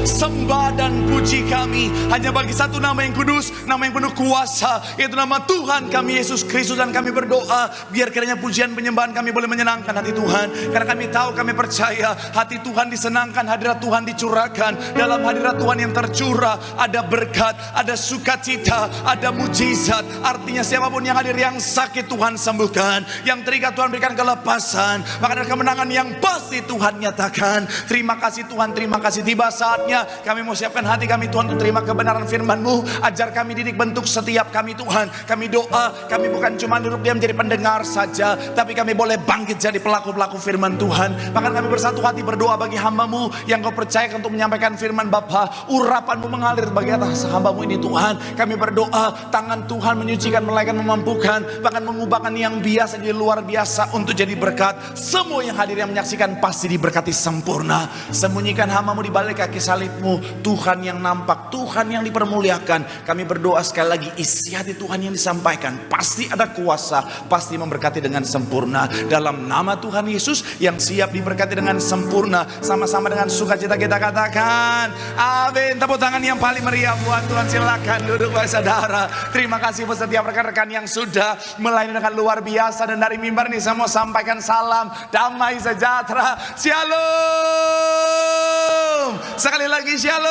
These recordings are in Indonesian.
sembah dan puji kami hanya bagi satu nama yang kudus, nama yang penuh kuasa, yaitu nama Tuhan kami Yesus Kristus. Dan kami berdoa biar kiranya pujian penyembahan kami boleh menyenangkan hati Tuhan, karena kami tahu, kami percaya hati Tuhan disenangkan, hadirat Tuhan dicurahkan. Dalam hadirat Tuhan yang tercurah ada berkat, ada sukacita, ada mujizat. Artinya siapapun yang hadir yang sakit Tuhan sembuhkan, yang terikat Tuhan berikan kelepasan, maka ada kemenangan yang pasti Tuhan nyatakan. Terima kasih Tuhan, terima kasih. Tiba saatnya kami mau siapkan hati kami Tuhan untuk terima kebenaran firman-Mu. Ajar kami, didik, bentuk setiap kami Tuhan. Kami doa, kami bukan cuma duduk diam menjadi pendengar saja, tapi kami boleh bangkit jadi pelaku-pelaku firman Tuhan. Maka kami bersatu hati berdoa bagi hamba-Mu yang Kau percayakan untuk menyampaikan firman Bapa. Urapan-Mu mengalir bagi atas hamba-Mu ini Tuhan. Kami berdoa tangan Tuhan menyucikan, melainkan memampukan, bahkan mengubahkan yang biasa jadi luar biasa untuk jadi berkat. Semua yang hadir yang menyaksikan pasti diberkati sempurna. Sembunyikan hamba-Mu di balik kaki salib-Mu, Tuhan yang nampak, Tuhan yang dipermuliakan. Kami berdoa sekali lagi, isi hati Tuhan yang disampaikan pasti ada kuasa, pasti memberkati dengan sempurna. Dalam nama Tuhan Yesus yang siap diberkati dengan sempurna, sama-sama dengan sukacita kita katakan amin. Tepuk tangan yang paling meriah buat Tuhan. Silakan duduk Bapak Saudara. Terima kasih buat setiap rekan-rekan yang sudah melayani dengan luar biasa. Dan dari mimbar ini saya mau sampaikan salam damai sejahtera. Shalom. Sekali lagi shalom.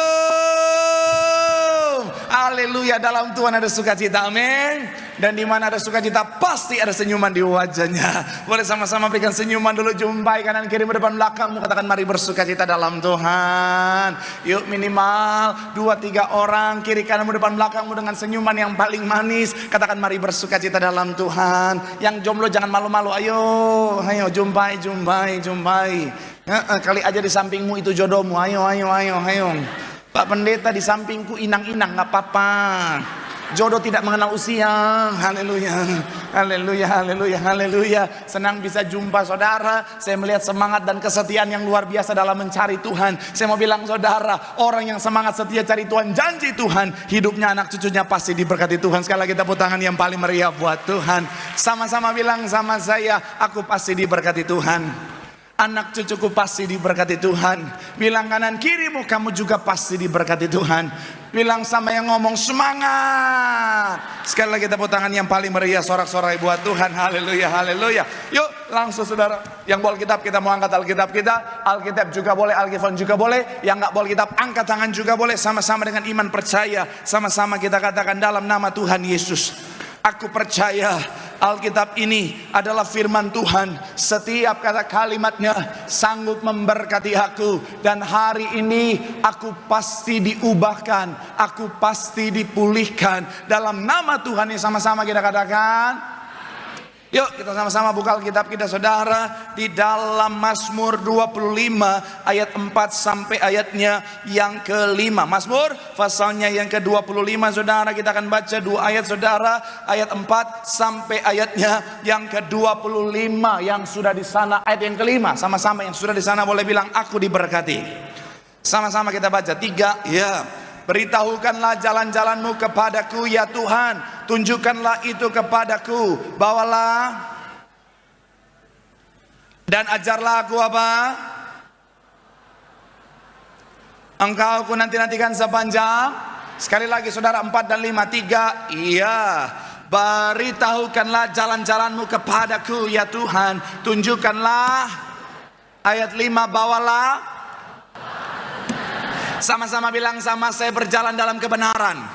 Haleluya. Dalam Tuhan ada sukacita, amin. Dan di mana ada sukacita pasti ada senyuman di wajahnya. Boleh sama-sama berikan senyuman dulu. Jumpai kanan kiri depan belakangmu, katakan mari bersukacita dalam Tuhan. Yuk minimal 2-3 orang kiri kananmu depan belakangmu dengan senyuman yang paling manis. Katakan mari bersukacita dalam Tuhan. Yang jomblo jangan malu-malu. Ayo jumpai. Kali aja di sampingmu itu jodohmu. Ayo. Pak Pendeta di sampingku inang-inang, gak apa-apa. Jodoh tidak mengenal usia. Haleluya. Senang bisa jumpa saudara. Saya melihat semangat dan kesetiaan yang luar biasa dalam mencari Tuhan. Saya mau bilang saudara, orang yang semangat setia cari Tuhan, janji Tuhan hidupnya, anak cucunya pasti diberkati Tuhan. Sekali lagi tepuk tangan yang paling meriah buat Tuhan. Sama-sama bilang sama saya, aku pasti diberkati Tuhan. Anak cucuku pasti diberkati Tuhan. Bilang kanan kirimu, kamu juga pasti diberkati Tuhan. Bilang sama yang ngomong, semangat. Sekali lagi tepuk tangan yang paling meriah, sorak-sorai buat Tuhan. Haleluya. Yuk langsung saudara. Yang bawa Alkitab kita mau angkat Alkitab kita. Alkitab juga boleh, Alkitab juga boleh. Yang gak bawa Alkitab angkat tangan juga boleh. Sama-sama dengan iman percaya. Sama-sama kita katakan dalam nama Tuhan Yesus, aku percaya Alkitab ini adalah firman Tuhan. Setiap kata kalimatnya sanggup memberkati aku. Dan hari ini aku pasti diubahkan, aku pasti dipulihkan. Dalam nama Tuhan yang sama-sama kita katakan. Yuk kita sama-sama buka Alkitab kita saudara. Di dalam Mazmur 25 ayat 4 sampai ayatnya yang ke-5. Mazmur pasalnya yang ke-25 saudara. Kita akan baca 2 ayat saudara. Ayat 4 sampai ayatnya yang ke-25. Yang sudah di sana ayat yang ke-5. Sama-sama yang sudah di sana boleh bilang aku diberkati. Sama-sama kita baca 3 ya. Beritahukanlah jalan-jalanmu kepadaku ya Tuhan, tunjukkanlah itu kepadaku. Bawalah dan ajarlah aku apa? Engkau ku nanti-nantikan sepanjang. Sekali lagi saudara, 4 dan 5, 3. Iya. Beritahukanlah jalan-jalanmu kepadaku ya Tuhan, tunjukkanlah. Ayat 5, bawalah. Sama-sama bilang sama saya berjalan dalam kebenaran.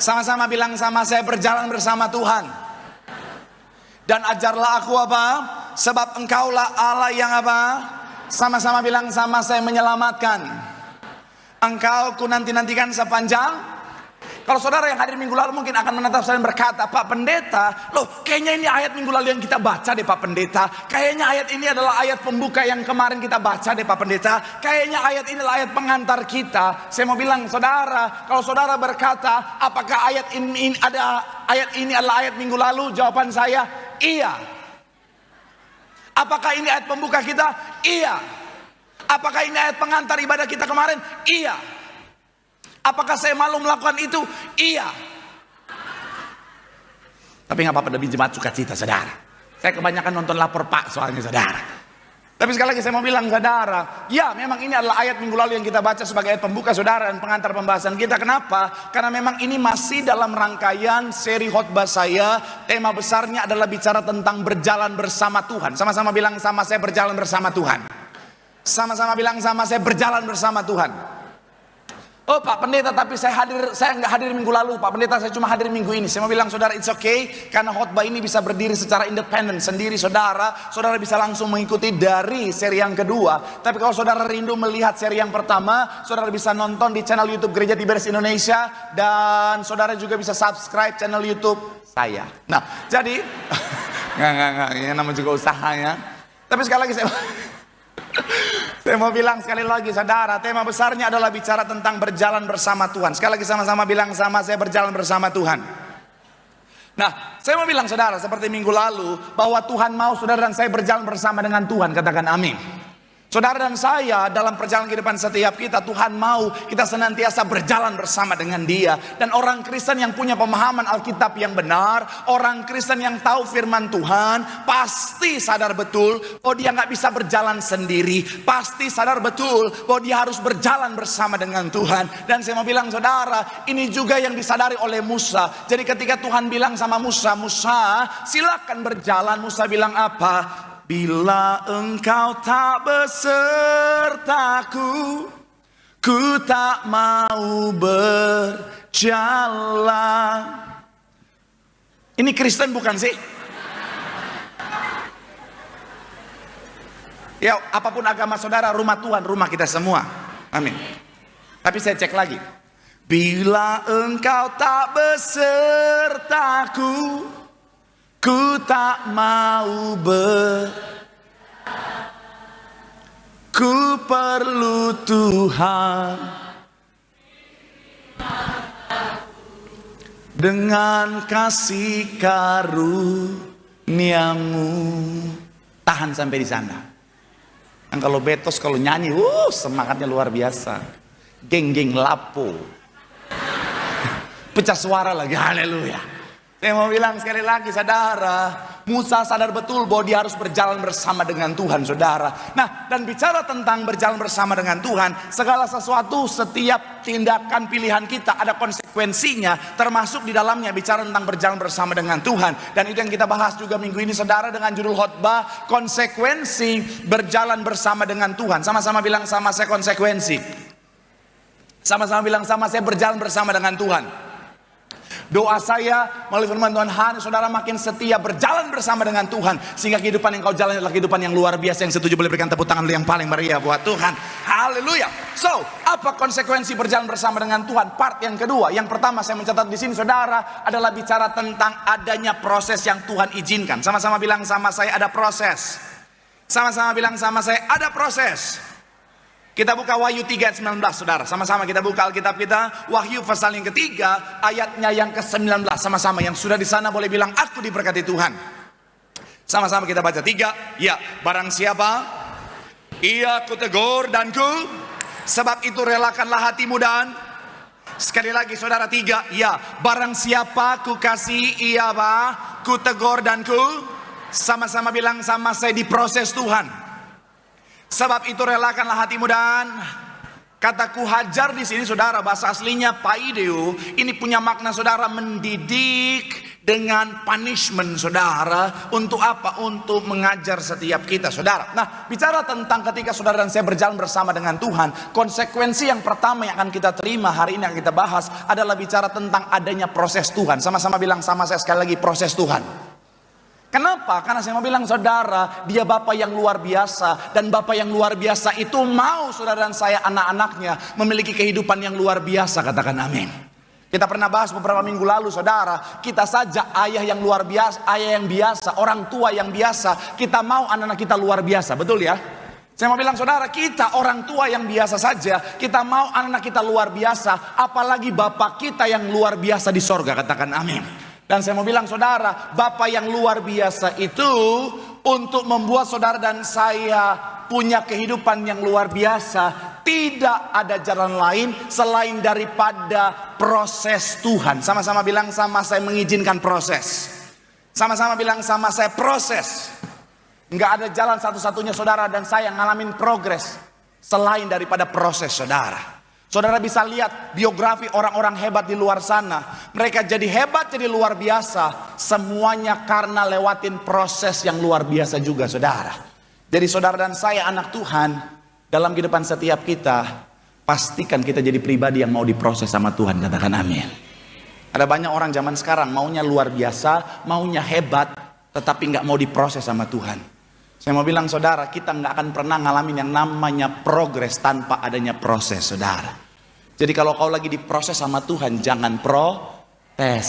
Sama-sama bilang sama saya berjalan bersama Tuhan. Dan ajarlah aku apa? Sebab engkaulah Allah yang apa? Sama-sama bilang sama saya menyelamatkan. Engkau ku nanti-nantikan sepanjang. Kalau saudara yang hadir minggu lalu mungkin akan menatap saya dan berkata, Pak Pendeta, loh kayaknya ini ayat minggu lalu yang kita baca deh Pak Pendeta. Kayaknya ayat ini adalah ayat pembuka yang kemarin kita baca deh Pak Pendeta. Kayaknya ayat ini adalah ayat pengantar kita. Saya mau bilang saudara, kalau saudara berkata, apakah ayat ini adalah ayat minggu lalu? Jawaban saya, iya. Apakah ini ayat pembuka kita? Iya. Apakah ini ayat pengantar ibadah kita kemarin? Iya. Apakah saya malu melakukan itu? Iya. Tapi nggak apa-apa, demi jemaat sukacita saudara. Saya kebanyakan nonton Lapor Pak soalnya saudara. Tapi sekali lagi saya mau bilang saudara, ya memang ini adalah ayat minggu lalu yang kita baca sebagai ayat pembuka saudara dan pengantar pembahasan kita. Kenapa? Karena memang ini masih dalam rangkaian seri khotbah saya. Tema besarnya adalah bicara tentang berjalan bersama Tuhan. Sama-sama bilang sama saya, berjalan bersama Tuhan. Sama-sama bilang sama saya, berjalan bersama Tuhan. Oh Pak Pendeta, tapi saya nggak hadir minggu lalu Pak Pendeta, saya cuma hadir minggu ini. Saya mau bilang saudara, it's okay, karena khotbah ini bisa berdiri secara independen sendiri saudara bisa langsung mengikuti dari seri yang kedua. Tapi kalau saudara rindu melihat seri yang pertama, saudara bisa nonton di channel YouTube Gereja Tiberias Indonesia, dan saudara juga bisa subscribe channel YouTube saya. Nah jadi nggak, ini namanya juga usahanya. Tapi sekali lagi saya mau bilang sekali lagi saudara, tema besarnya adalah bicara tentang berjalan bersama Tuhan. Sekali lagi sama-sama bilang sama saya, berjalan bersama Tuhan. Nah, saya mau bilang saudara, seperti minggu lalu, bahwa Tuhan mau saudara dan saya berjalan bersama dengan Tuhan. Katakan amin. Saudara dan saya dalam perjalanan kehidupan setiap kita, Tuhan mau kita senantiasa berjalan bersama dengan Dia. Dan orang Kristen yang punya pemahaman Alkitab yang benar, orang Kristen yang tahu firman Tuhan, pasti sadar betul bahwa dia nggak bisa berjalan sendiri. Pasti sadar betul bahwa dia harus berjalan bersama dengan Tuhan. Dan saya mau bilang saudara, ini juga yang disadari oleh Musa. Jadi ketika Tuhan bilang sama Musa, Musa silakan berjalan. Musa bilang apa? Bila engkau tak besertaku, ku tak mau berjalan. Ini Kristen bukan sih? Ya apapun agama saudara, rumah Tuhan, rumah kita semua. Amin. Tapi saya cek lagi. Bila engkau tak besertaku, ku tak mau ku perlu Tuhan dengan kasih karunia-Mu. Tahan sampai di sana. Dan kalau Betos kalau nyanyi, semangatnya luar biasa. Geng-geng lapo. Pecah suara lagi, haleluya. Saya mau bilang sekali lagi saudara, Musa sadar betul bahwa dia harus berjalan bersama dengan Tuhan saudara. Nah, dan bicara tentang berjalan bersama dengan Tuhan, segala sesuatu, setiap tindakan pilihan kita ada konsekuensinya, termasuk di dalamnya bicara tentang berjalan bersama dengan Tuhan. Dan itu yang kita bahas juga minggu ini saudara dengan judul khotbah, konsekuensi berjalan bersama dengan Tuhan. Sama-sama bilang sama saya, konsekuensi. Sama-sama bilang sama saya, berjalan bersama dengan Tuhan. Doa saya melalui firman Tuhan, saudara makin setia berjalan bersama dengan Tuhan, sehingga kehidupan yang kau jalani adalah kehidupan yang luar biasa. Yang setuju boleh berikan tepuk tangan yang paling meriah buat Tuhan. Haleluya. So, apa konsekuensi berjalan bersama dengan Tuhan? Part yang kedua. Yang pertama saya mencatat di sini saudara adalah bicara tentang adanya proses yang Tuhan izinkan. Sama-sama bilang sama saya, ada proses. Sama-sama bilang sama saya, ada proses. Kita buka Wahyu 3 ayat 19 saudara. Sama-sama kita buka Alkitab kita. Wahyu pasal yang ketiga, ayatnya yang ke-19. Sama-sama yang sudah di sana boleh bilang, aku diberkati Tuhan. Sama-sama kita baca 3. Ya, barang siapa ia kutegur dan ku, sebab itu relakanlah hatimu dan. Sekali lagi saudara 3. Ya, barang siapa ku kasih ia kutegur dan ku. Sama-sama bilang sama saya, diproses Tuhan. Sebab itu relakanlah hatimu dan. Kataku hajar di sini saudara, bahasa aslinya paideo. Ini punya makna saudara, mendidik dengan punishment saudara. Untuk apa? Untuk mengajar setiap kita saudara. Nah, bicara tentang ketika saudara dan saya berjalan bersama dengan Tuhan, konsekuensi yang pertama yang akan kita terima hari ini yang kita bahas adalah bicara tentang adanya proses Tuhan. Sama-sama bilang sama saya sekali lagi, proses Tuhan. Kenapa? Karena saya mau bilang saudara, dia Bapa yang luar biasa. Dan Bapa yang luar biasa itu mau saudara dan saya, anak-anaknya, memiliki kehidupan yang luar biasa. Katakan amin. Kita pernah bahas beberapa minggu lalu saudara, kita saja ayah yang luar biasa, ayah yang biasa, orang tua yang biasa. Kita mau anak-anak kita luar biasa, betul ya? Saya mau bilang saudara, kita orang tua yang biasa saja, kita mau anak-anak kita luar biasa. Apalagi Bapa kita yang luar biasa di sorga. Katakan amin. Dan saya mau bilang saudara, Bapa yang luar biasa itu untuk membuat saudara dan saya punya kehidupan yang luar biasa, tidak ada jalan lain selain daripada proses Tuhan. Sama-sama bilang sama saya, mengizinkan proses. Sama-sama bilang sama saya, proses. Nggak ada jalan satu-satunya saudara dan saya ngalamin progres selain daripada proses saudara. Saudara bisa lihat biografi orang-orang hebat di luar sana. Mereka jadi hebat, jadi luar biasa. Semuanya karena lewatin proses yang luar biasa juga saudara. Jadi saudara dan saya anak Tuhan, dalam kehidupan setiap kita, pastikan kita jadi pribadi yang mau diproses sama Tuhan. Katakan amin. Ada banyak orang zaman sekarang maunya luar biasa, maunya hebat, tetapi nggak mau diproses sama Tuhan. Saya mau bilang saudara, kita nggak akan pernah ngalamin yang namanya progres tanpa adanya proses saudara. Jadi kalau kau lagi diproses sama Tuhan, jangan protes.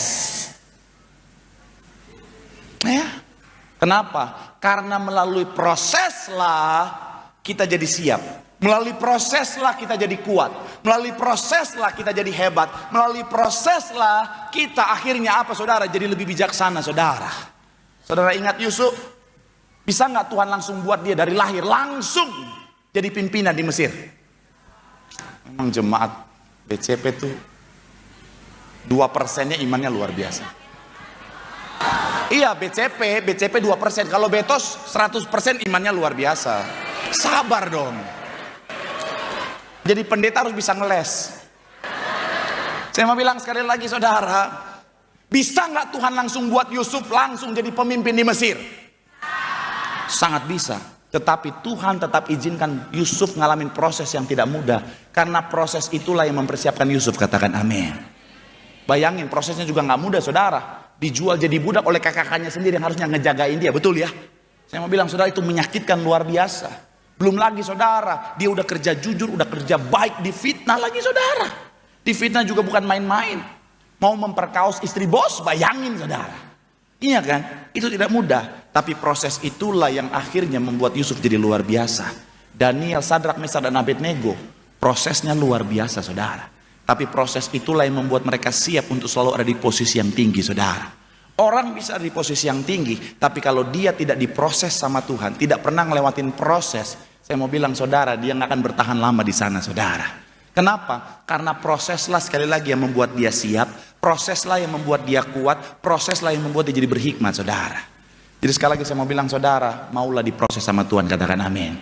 Ya, kenapa? Karena melalui proseslah kita jadi siap. Melalui proseslah kita jadi kuat. Melalui proseslah kita jadi hebat. Melalui proseslah kita akhirnya apa saudara? Jadi lebih bijaksana saudara. Saudara ingat Yusuf? Bisa nggak Tuhan langsung buat dia dari lahir langsung jadi pimpinan di Mesir? Memang jemaat BCP tuh 2%-nya imannya luar biasa. Iya BCP 2%. Kalau Betos 100% imannya luar biasa. Sabar dong. Jadi pendeta harus bisa ngeles. Saya mau bilang sekali lagi saudara, bisa nggak Tuhan langsung buat Yusuf langsung jadi pemimpin di Mesir? Sangat bisa. Tetapi Tuhan tetap izinkan Yusuf ngalamin proses yang tidak mudah. Karena proses itulah yang mempersiapkan Yusuf. Katakan amin. Bayangin prosesnya juga nggak mudah saudara. Dijual jadi budak oleh kakak-kakaknya sendiri yang harusnya ngejagain dia. Betul ya? Saya mau bilang saudara itu menyakitkan luar biasa. Belum lagi saudara, dia udah kerja jujur, udah kerja baik, difitnah lagi saudara. Difitnah juga bukan main-main. Mau memperkaos istri bos, bayangin saudara. Iya kan? Itu tidak mudah. Tapi proses itulah yang akhirnya membuat Yusuf jadi luar biasa. Daniel, Sadrak, Mesak, dan Abednego, prosesnya luar biasa saudara. Tapi proses itulah yang membuat mereka siap untuk selalu ada di posisi yang tinggi saudara. Orang bisa di posisi yang tinggi, tapi kalau dia tidak diproses sama Tuhan, tidak pernah ngelewatin proses, saya mau bilang saudara, dia nggak akan bertahan lama di sana saudara. Kenapa? Karena proseslah sekali lagi yang membuat dia siap, proseslah yang membuat dia kuat, proseslah yang membuat dia jadi berhikmat saudara. Jadi sekali lagi saya mau bilang saudara, maulah diproses sama Tuhan, katakan amin.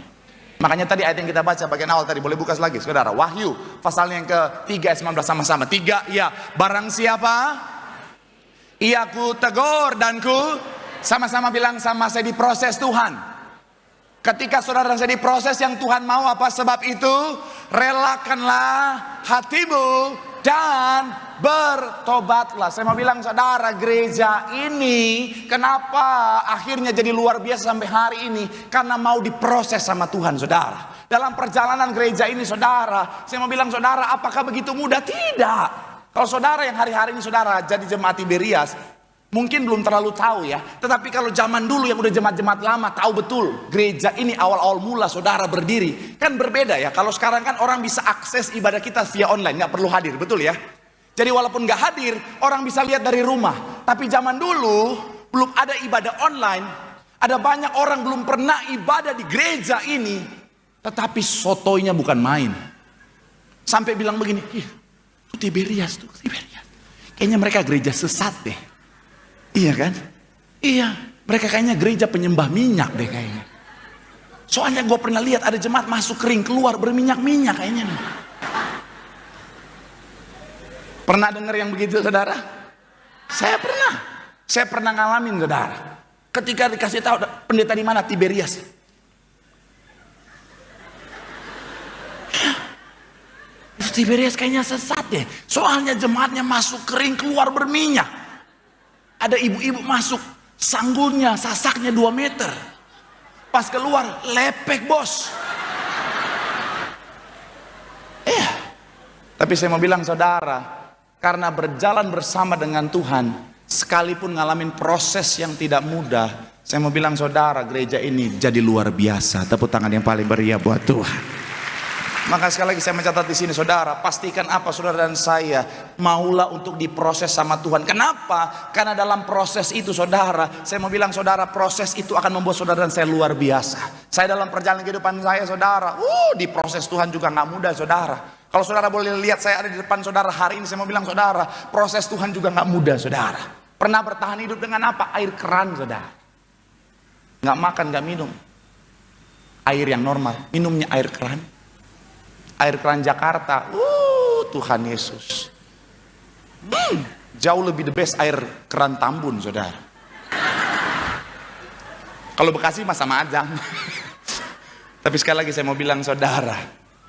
Makanya tadi ayat yang kita baca bagian awal tadi, boleh buka lagi saudara. Wahyu pasalnya yang ke-3 ayat 19 sama-sama. 3, ya, barang siapa ia ku tegur dan ku, sama-sama bilang sama saya diproses Tuhan. Ketika saudara saya diproses yang Tuhan mau apa? Sebab itu relakanlah hatimu dan bertobatlah. Saya mau bilang saudara, gereja ini kenapa akhirnya jadi luar biasa sampai hari ini? Karena mau diproses sama Tuhan saudara. Dalam perjalanan gereja ini saudara, saya mau bilang saudara, apakah begitu mudah? Tidak. Kalau saudara yang hari-hari ini saudara jadi jemaat Tiberias, mungkin belum terlalu tahu ya. Tetapi kalau zaman dulu yang udah jemaat-jemaat lama tahu betul gereja ini awal-awal mula saudara berdiri. Kan berbeda ya. Kalau sekarang kan orang bisa akses ibadah kita via online, nggak perlu hadir, betul ya. Jadi walaupun nggak hadir, orang bisa lihat dari rumah. Tapi zaman dulu belum ada ibadah online. Ada banyak orang belum pernah ibadah di gereja ini. Tetapi sotoinya bukan main. Sampai bilang begini, itu Tiberias tuh, Tiberias. Kayaknya mereka gereja sesat deh. Iya kan? Iya, mereka kayaknya gereja penyembah minyak deh kayaknya. Soalnya gue pernah lihat ada jemaat masuk kering, keluar berminyak-minyak kayaknya nih. Pernah dengar yang begitu saudara? Saya pernah ngalamin saudara. Ketika dikasih tahu pendeta di mana? Tiberias. Tiberias kayaknya sesat deh. Soalnya jemaatnya masuk kering, keluar berminyak. Ada ibu-ibu masuk, sanggulnya, sasaknya 2 meter. Pas keluar, lepek bos. Tapi saya mau bilang saudara, karena berjalan bersama dengan Tuhan, sekalipun ngalamin proses yang tidak mudah, saya mau bilang saudara, gereja ini jadi luar biasa. Tepuk tangan yang paling meriah buat Tuhan. Maka sekali lagi saya mencatat di sini saudara, pastikan apa saudara dan saya maulah untuk diproses sama Tuhan. Kenapa? Karena dalam proses itu saudara, saya mau bilang saudara, proses itu akan membuat saudara dan saya luar biasa. Saya dalam perjalanan kehidupan saya saudara, diproses Tuhan juga nggak mudah saudara. Kalau saudara boleh lihat saya ada di depan saudara hari ini, saya mau bilang saudara, proses Tuhan juga nggak mudah saudara. Pernah bertahan hidup dengan apa? Air keran saudara. nggak makan, nggak minum air yang normal, minumnya air keran. Air keran Jakarta, Tuhan Yesus, jauh lebih the best air keran Tambun, saudara. Kalau Bekasi mah sama aja. Tapi sekali lagi saya mau bilang, saudara,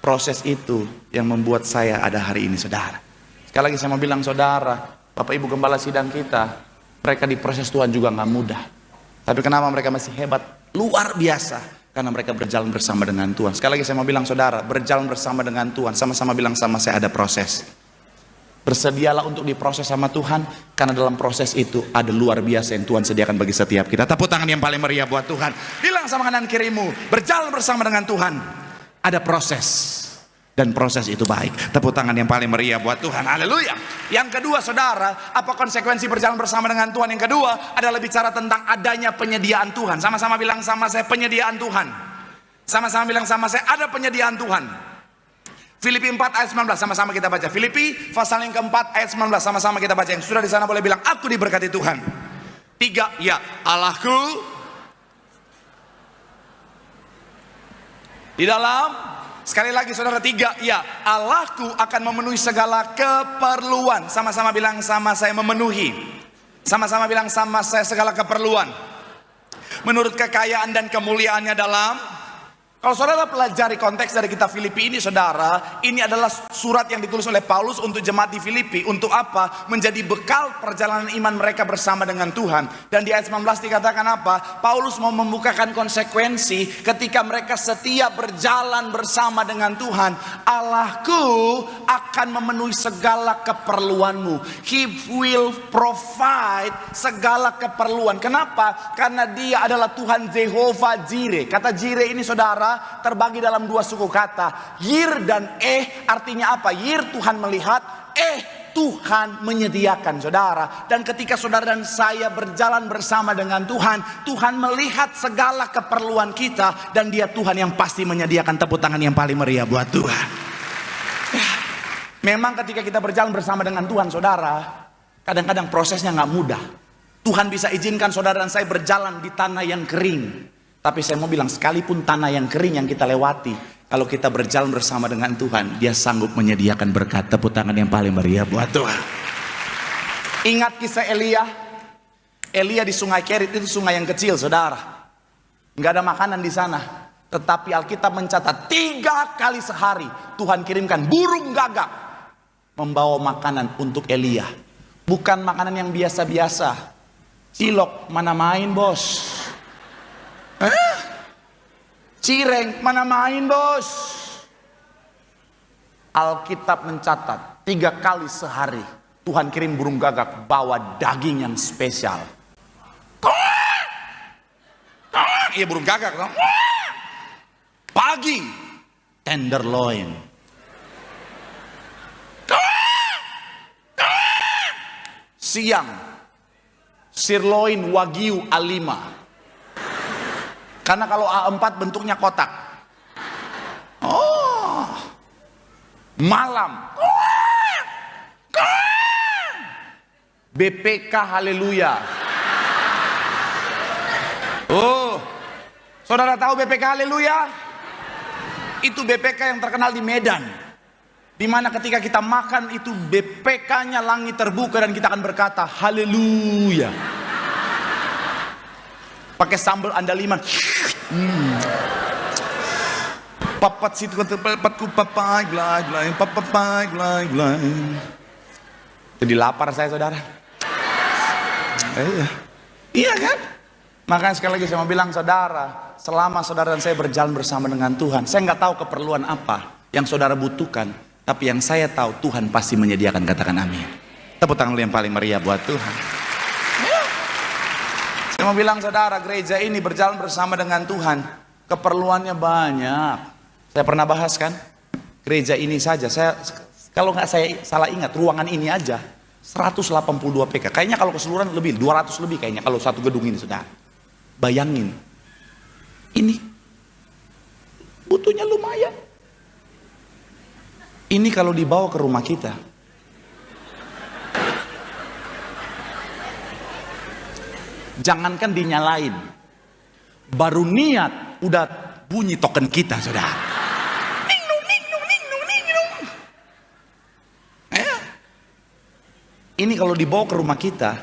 proses itu yang membuat saya ada hari ini, saudara. Sekali lagi saya mau bilang, saudara, Bapak Ibu Gembala sidang kita, mereka diproses Tuhan juga nggak mudah. Tapi kenapa mereka masih hebat? Luar biasa. Karena mereka berjalan bersama dengan Tuhan. Sekali lagi saya mau bilang, saudara, berjalan bersama dengan Tuhan. Sama-sama bilang sama saya, ada proses. Bersedialah untuk diproses sama Tuhan. Karena dalam proses itu ada luar biasa yang Tuhan sediakan bagi setiap kita. Tepuk tangan yang paling meriah buat Tuhan. Bilang sama kanan kirimu, berjalan bersama dengan Tuhan. Ada proses. Dan proses itu baik. Tepuk tangan yang paling meriah buat Tuhan. Haleluya. Yang kedua, saudara, apa konsekuensi berjalan bersama dengan Tuhan? Yang kedua adalah bicara tentang adanya penyediaan Tuhan. Sama-sama bilang sama saya, penyediaan Tuhan. Sama-sama bilang sama saya, ada penyediaan Tuhan. Filipi 4 ayat 19, sama-sama kita baca. Filipi pasal yang keempat ayat 19, sama-sama kita baca. Yang sudah di sana boleh bilang, aku diberkati Tuhan. 3, ya, Allahku di dalam. Sekali lagi saudara, 3, ya, Allahku akan memenuhi segala keperluan. Sama-sama bilang sama saya, memenuhi. Sama-sama bilang sama saya, segala keperluan. Menurut kekayaan dan kemuliaannya dalam. Kalau saudara pelajari konteks dari kitab Filipi ini, saudara, ini adalah surat yang ditulis oleh Paulus untuk jemaat di Filipi. Untuk apa? Menjadi bekal perjalanan iman mereka bersama dengan Tuhan. Dan di ayat 19 dikatakan apa? Paulus mau membukakan konsekuensi ketika mereka setia berjalan bersama dengan Tuhan. Allahku akan memenuhi segala keperluanmu. He will provide segala keperluan. Kenapa? Karena dia adalah Tuhan Jehovah Jireh. Kata Jireh ini, saudara, terbagi dalam 2 suku kata, yir dan artinya apa? Yir Tuhan melihat, Tuhan menyediakan, saudara. Dan ketika saudara dan saya berjalan bersama dengan Tuhan, Tuhan melihat segala keperluan kita, dan dia Tuhan yang pasti menyediakan. Tepuk tangan yang paling meriah buat Tuhan. Memang ketika kita berjalan bersama dengan Tuhan, saudara, kadang-kadang prosesnya nggak mudah. Tuhan bisa izinkan saudara dan saya berjalan di tanah yang kering. Tapi saya mau bilang, sekalipun tanah yang kering yang kita lewati, kalau kita berjalan bersama dengan Tuhan, dia sanggup menyediakan berkat. Tepuk tangan yang paling meriah buat Tuhan. Ingat kisah Elia? Elia di sungai Kerit, itu sungai yang kecil, saudara. Nggak ada makanan di sana. Tetapi Alkitab mencatat 3 kali sehari Tuhan kirimkan burung gagak membawa makanan untuk Elia. Bukan makanan yang biasa-biasa. Cilok, mana main bos? Cireng, mana main bos? Alkitab mencatat 3 kali sehari Tuhan kirim burung gagak bawa daging yang spesial. Iya, burung gagak. Pagi tenderloin, siang sirloin wagyu A5. Karena kalau A4 bentuknya kotak. Oh, malam BPK haleluya. Oh, saudara tahu BPK haleluya? Itu BPK yang terkenal di Medan, dimana ketika kita makan itu BPK-nya langit terbuka dan kita akan berkata haleluya. Pakai sambal andaliman. Papat situ papatku papai glai. Jadi lapar saya, saudara. Iya kan? Makanya sekali lagi saya mau bilang, saudara, selama saudara dan saya berjalan bersama dengan Tuhan, saya nggak tahu keperluan apa yang saudara butuhkan, tapi yang saya tahu Tuhan pasti menyediakan. Katakan amin. Tepuk tangan yang paling meriah buat Tuhan. Saya mau bilang, saudara, gereja ini berjalan bersama dengan Tuhan, keperluannya banyak. Saya pernah bahas kan, gereja ini saja, saya kalau nggak saya salah ingat, ruangan ini aja 182 PK. Kayaknya kalau keseluruhan lebih, 200 lebih kayaknya kalau satu gedung ini, saudara. Bayangin, ini butuhnya lumayan. Ini kalau dibawa ke rumah kita, jangankan dinyalain, Baru niat, udah bunyi token kita, saudara. Ning nung, ning nung, ning nung, ning nung. Ini kalau dibawa ke rumah kita,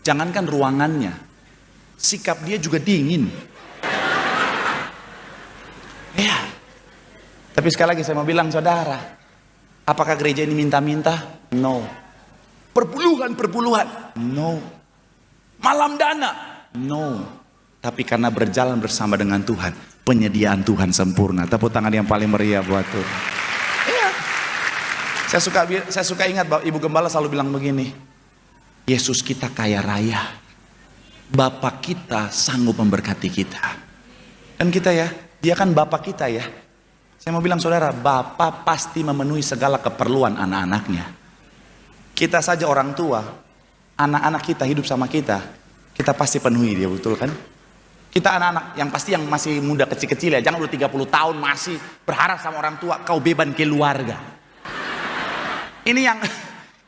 jangankan ruangannya, sikap dia juga dingin. Ya. Tapi sekali lagi saya mau bilang, saudara, apakah gereja ini minta-minta? No. Perpuluhan? No. Malam dana? No. Tapi karena berjalan bersama dengan Tuhan, penyediaan Tuhan sempurna. Tepuk tangan yang paling meriah buat Tuhan. Iya. Saya suka ingat bahwa Ibu Gembala selalu bilang begini, Yesus kita kaya raya, Bapa kita sanggup memberkati kita. Dan kita ya, dia kan Bapa kita ya. Saya mau bilang saudara, Bapa pasti memenuhi segala keperluan anak-anaknya. Kita saja orang tua, anak-anak kita hidup sama kita pasti penuhi dia, betul kan? Kita anak-anak yang pasti yang masih muda kecil-kecil ya, jangan udah 30 tahun masih berharap sama orang tua, kau beban keluarga. Ini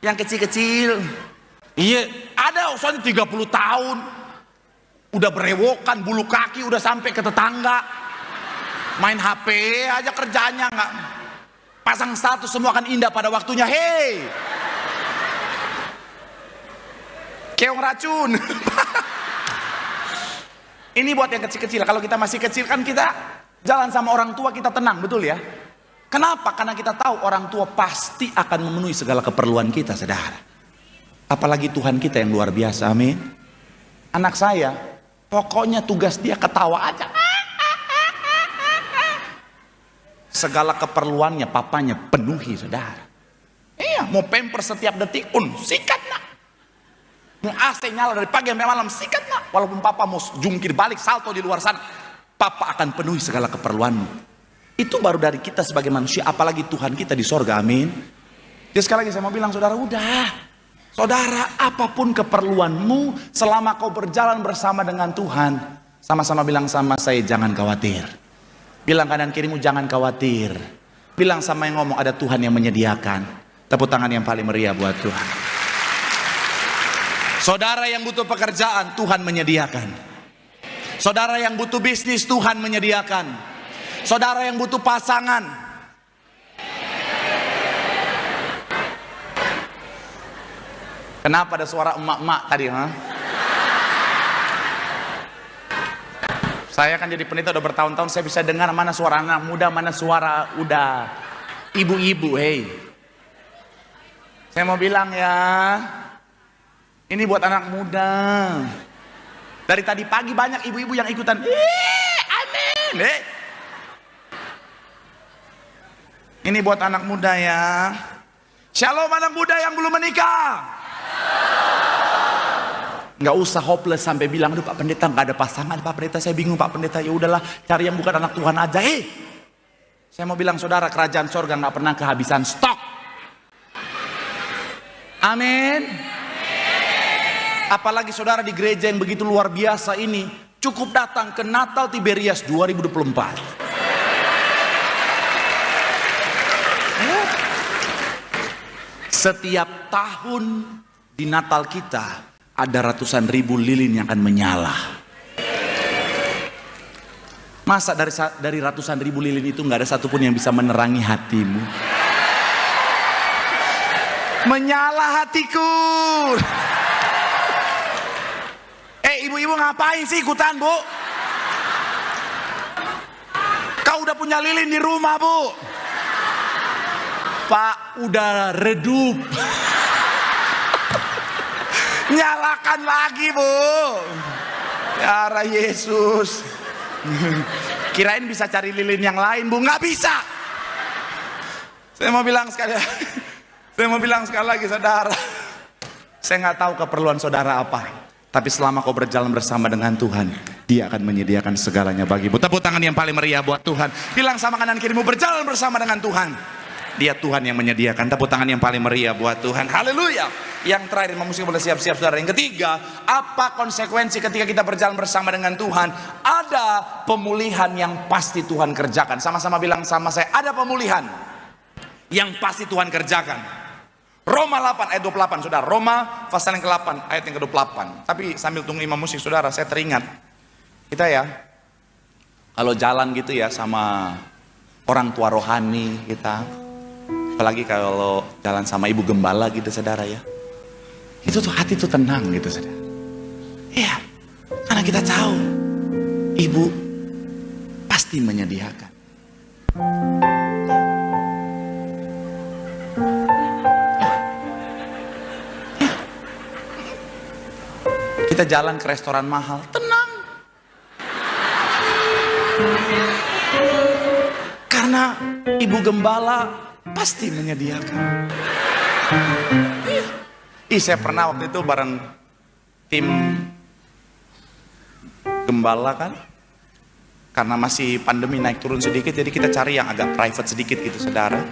yang kecil-kecil. Iya, ada soalnya 30 tahun udah berewokan, bulu kaki udah sampai ke tetangga. Main HP aja kerjanya, nggak pasang status, semua akan indah pada waktunya. Hei, keong racun. Ini buat yang kecil-kecil. Kalau kita masih kecil kan kita jalan sama orang tua kita tenang, betul ya? Kenapa? Karena kita tahu orang tua pasti akan memenuhi segala keperluan kita, saudara. Apalagi Tuhan kita yang luar biasa, amin. Anak saya, pokoknya tugas dia ketawa aja. Segala keperluannya papanya penuhi, saudara. Iya, mau pamper setiap detik pun sikat nak. Mau AC nyala dari pagi sampai malam sikat nak. Walaupun papa mau jungkir balik salto di luar sana, papa akan penuhi segala keperluanmu. Itu baru dari kita sebagai manusia, apalagi Tuhan kita di sorga, amin. Jadi sekali lagi saya mau bilang saudara, udah saudara, apapun keperluanmu, selama kau berjalan bersama dengan Tuhan, sama-sama bilang sama saya, jangan khawatir. Bilang kanan kirimu, jangan khawatir. Bilang sama yang ngomong, ada Tuhan yang menyediakan. Tepuk tangan yang paling meriah buat Tuhan. Saudara yang butuh pekerjaan, Tuhan menyediakan. Saudara yang butuh bisnis, Tuhan menyediakan. Saudara yang butuh pasangan, kenapa ada suara emak-emak tadi? Saya kan jadi pendeta udah bertahun-tahun, saya bisa dengar mana suara anak muda, mana suara udah ibu-ibu. Hei, saya mau bilang ya, ini buat anak muda. Dari tadi pagi banyak ibu-ibu yang ikutan. Amin. Ini buat anak muda ya. Shalom anak muda yang belum menikah. Nggak usah hopeless sampai bilang, aduh Pak Pendeta nggak ada pasangan Pak Pendeta, saya bingung Pak Pendeta. Ya udahlah, cari yang bukan anak Tuhan aja. Saya mau bilang saudara, kerajaan sorga nggak pernah kehabisan stok. Amin. Apalagi saudara di gereja yang begitu luar biasa ini, cukup datang ke Natal Tiberias 2024. Setiap tahun di Natal kita ada ratusan ribu lilin yang akan menyala. Masa dari ratusan ribu lilin itu nggak ada satupun yang bisa menerangi hatimu? Menyala hatiku. Ibu-ibu ngapain sih ikutan, Bu? Kau udah punya lilin di rumah, Bu? Pak, udah redup. Nyalakan lagi, Bu. Ya arah Yesus. Kirain bisa cari lilin yang lain, Bu. Nggak bisa. Saya mau bilang sekali lagi, saudara. Saya nggak tahu keperluan saudara apa. Tapi selama kau berjalan bersama dengan Tuhan, Dia akan menyediakan segalanya bagimu. Tepuk tangan yang paling meriah buat Tuhan. Bilang sama kanan kirimu, berjalan bersama dengan Tuhan. Dia Tuhan yang menyediakan. Tepuk tangan yang paling meriah buat Tuhan. Haleluya. Yang terakhir, musik boleh siap-siap saudara. Yang ketiga, apa konsekuensi ketika kita berjalan bersama dengan Tuhan? Ada pemulihan yang pasti Tuhan kerjakan. Sama-sama bilang sama saya, ada pemulihan yang pasti Tuhan kerjakan. Roma 8 ayat 28, saudara. Roma pasal yang ke-8 ayat yang ke-28. Tapi sambil tunggu imam musik, saudara, saya teringat Kita ya, kalau jalan gitu ya sama orang tua rohani kita, apalagi kalau jalan sama ibu gembala gitu saudara ya, itu tuh hati tuh tenang gitu saudara. Iya, karena kita tahu ibu pasti menyediakan. Kita jalan ke restoran mahal, tenang. Karena ibu gembala pasti menyediakan. Saya pernah waktu itu bareng tim gembala kan, karena masih pandemi naik turun sedikit, jadi kita cari yang agak private sedikit gitu saudara.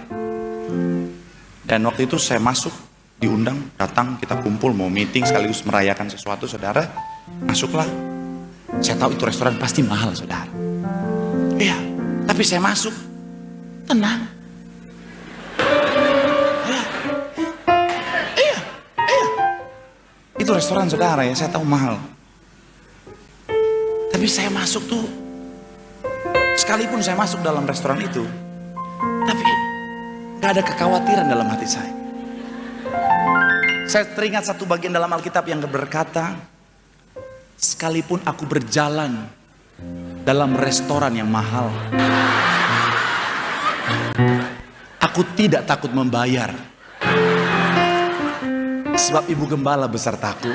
Dan waktu itu saya masuk, diundang, datang, kita kumpul mau meeting sekaligus merayakan sesuatu saudara. Masuklah, saya tahu itu restoran pasti mahal saudara. Iya, tapi saya masuk tenang. Iya. Itu restoran saudara ya, saya tahu mahal. Tapi saya masuk tuh, sekalipun saya masuk dalam restoran itu, tapi gak ada kekhawatiran dalam hati saya. Saya teringat satu bagian dalam Alkitab yang berkata, sekalipun aku berjalan dalam restoran yang mahal, aku tidak takut membayar, sebab ibu gembala besertaku.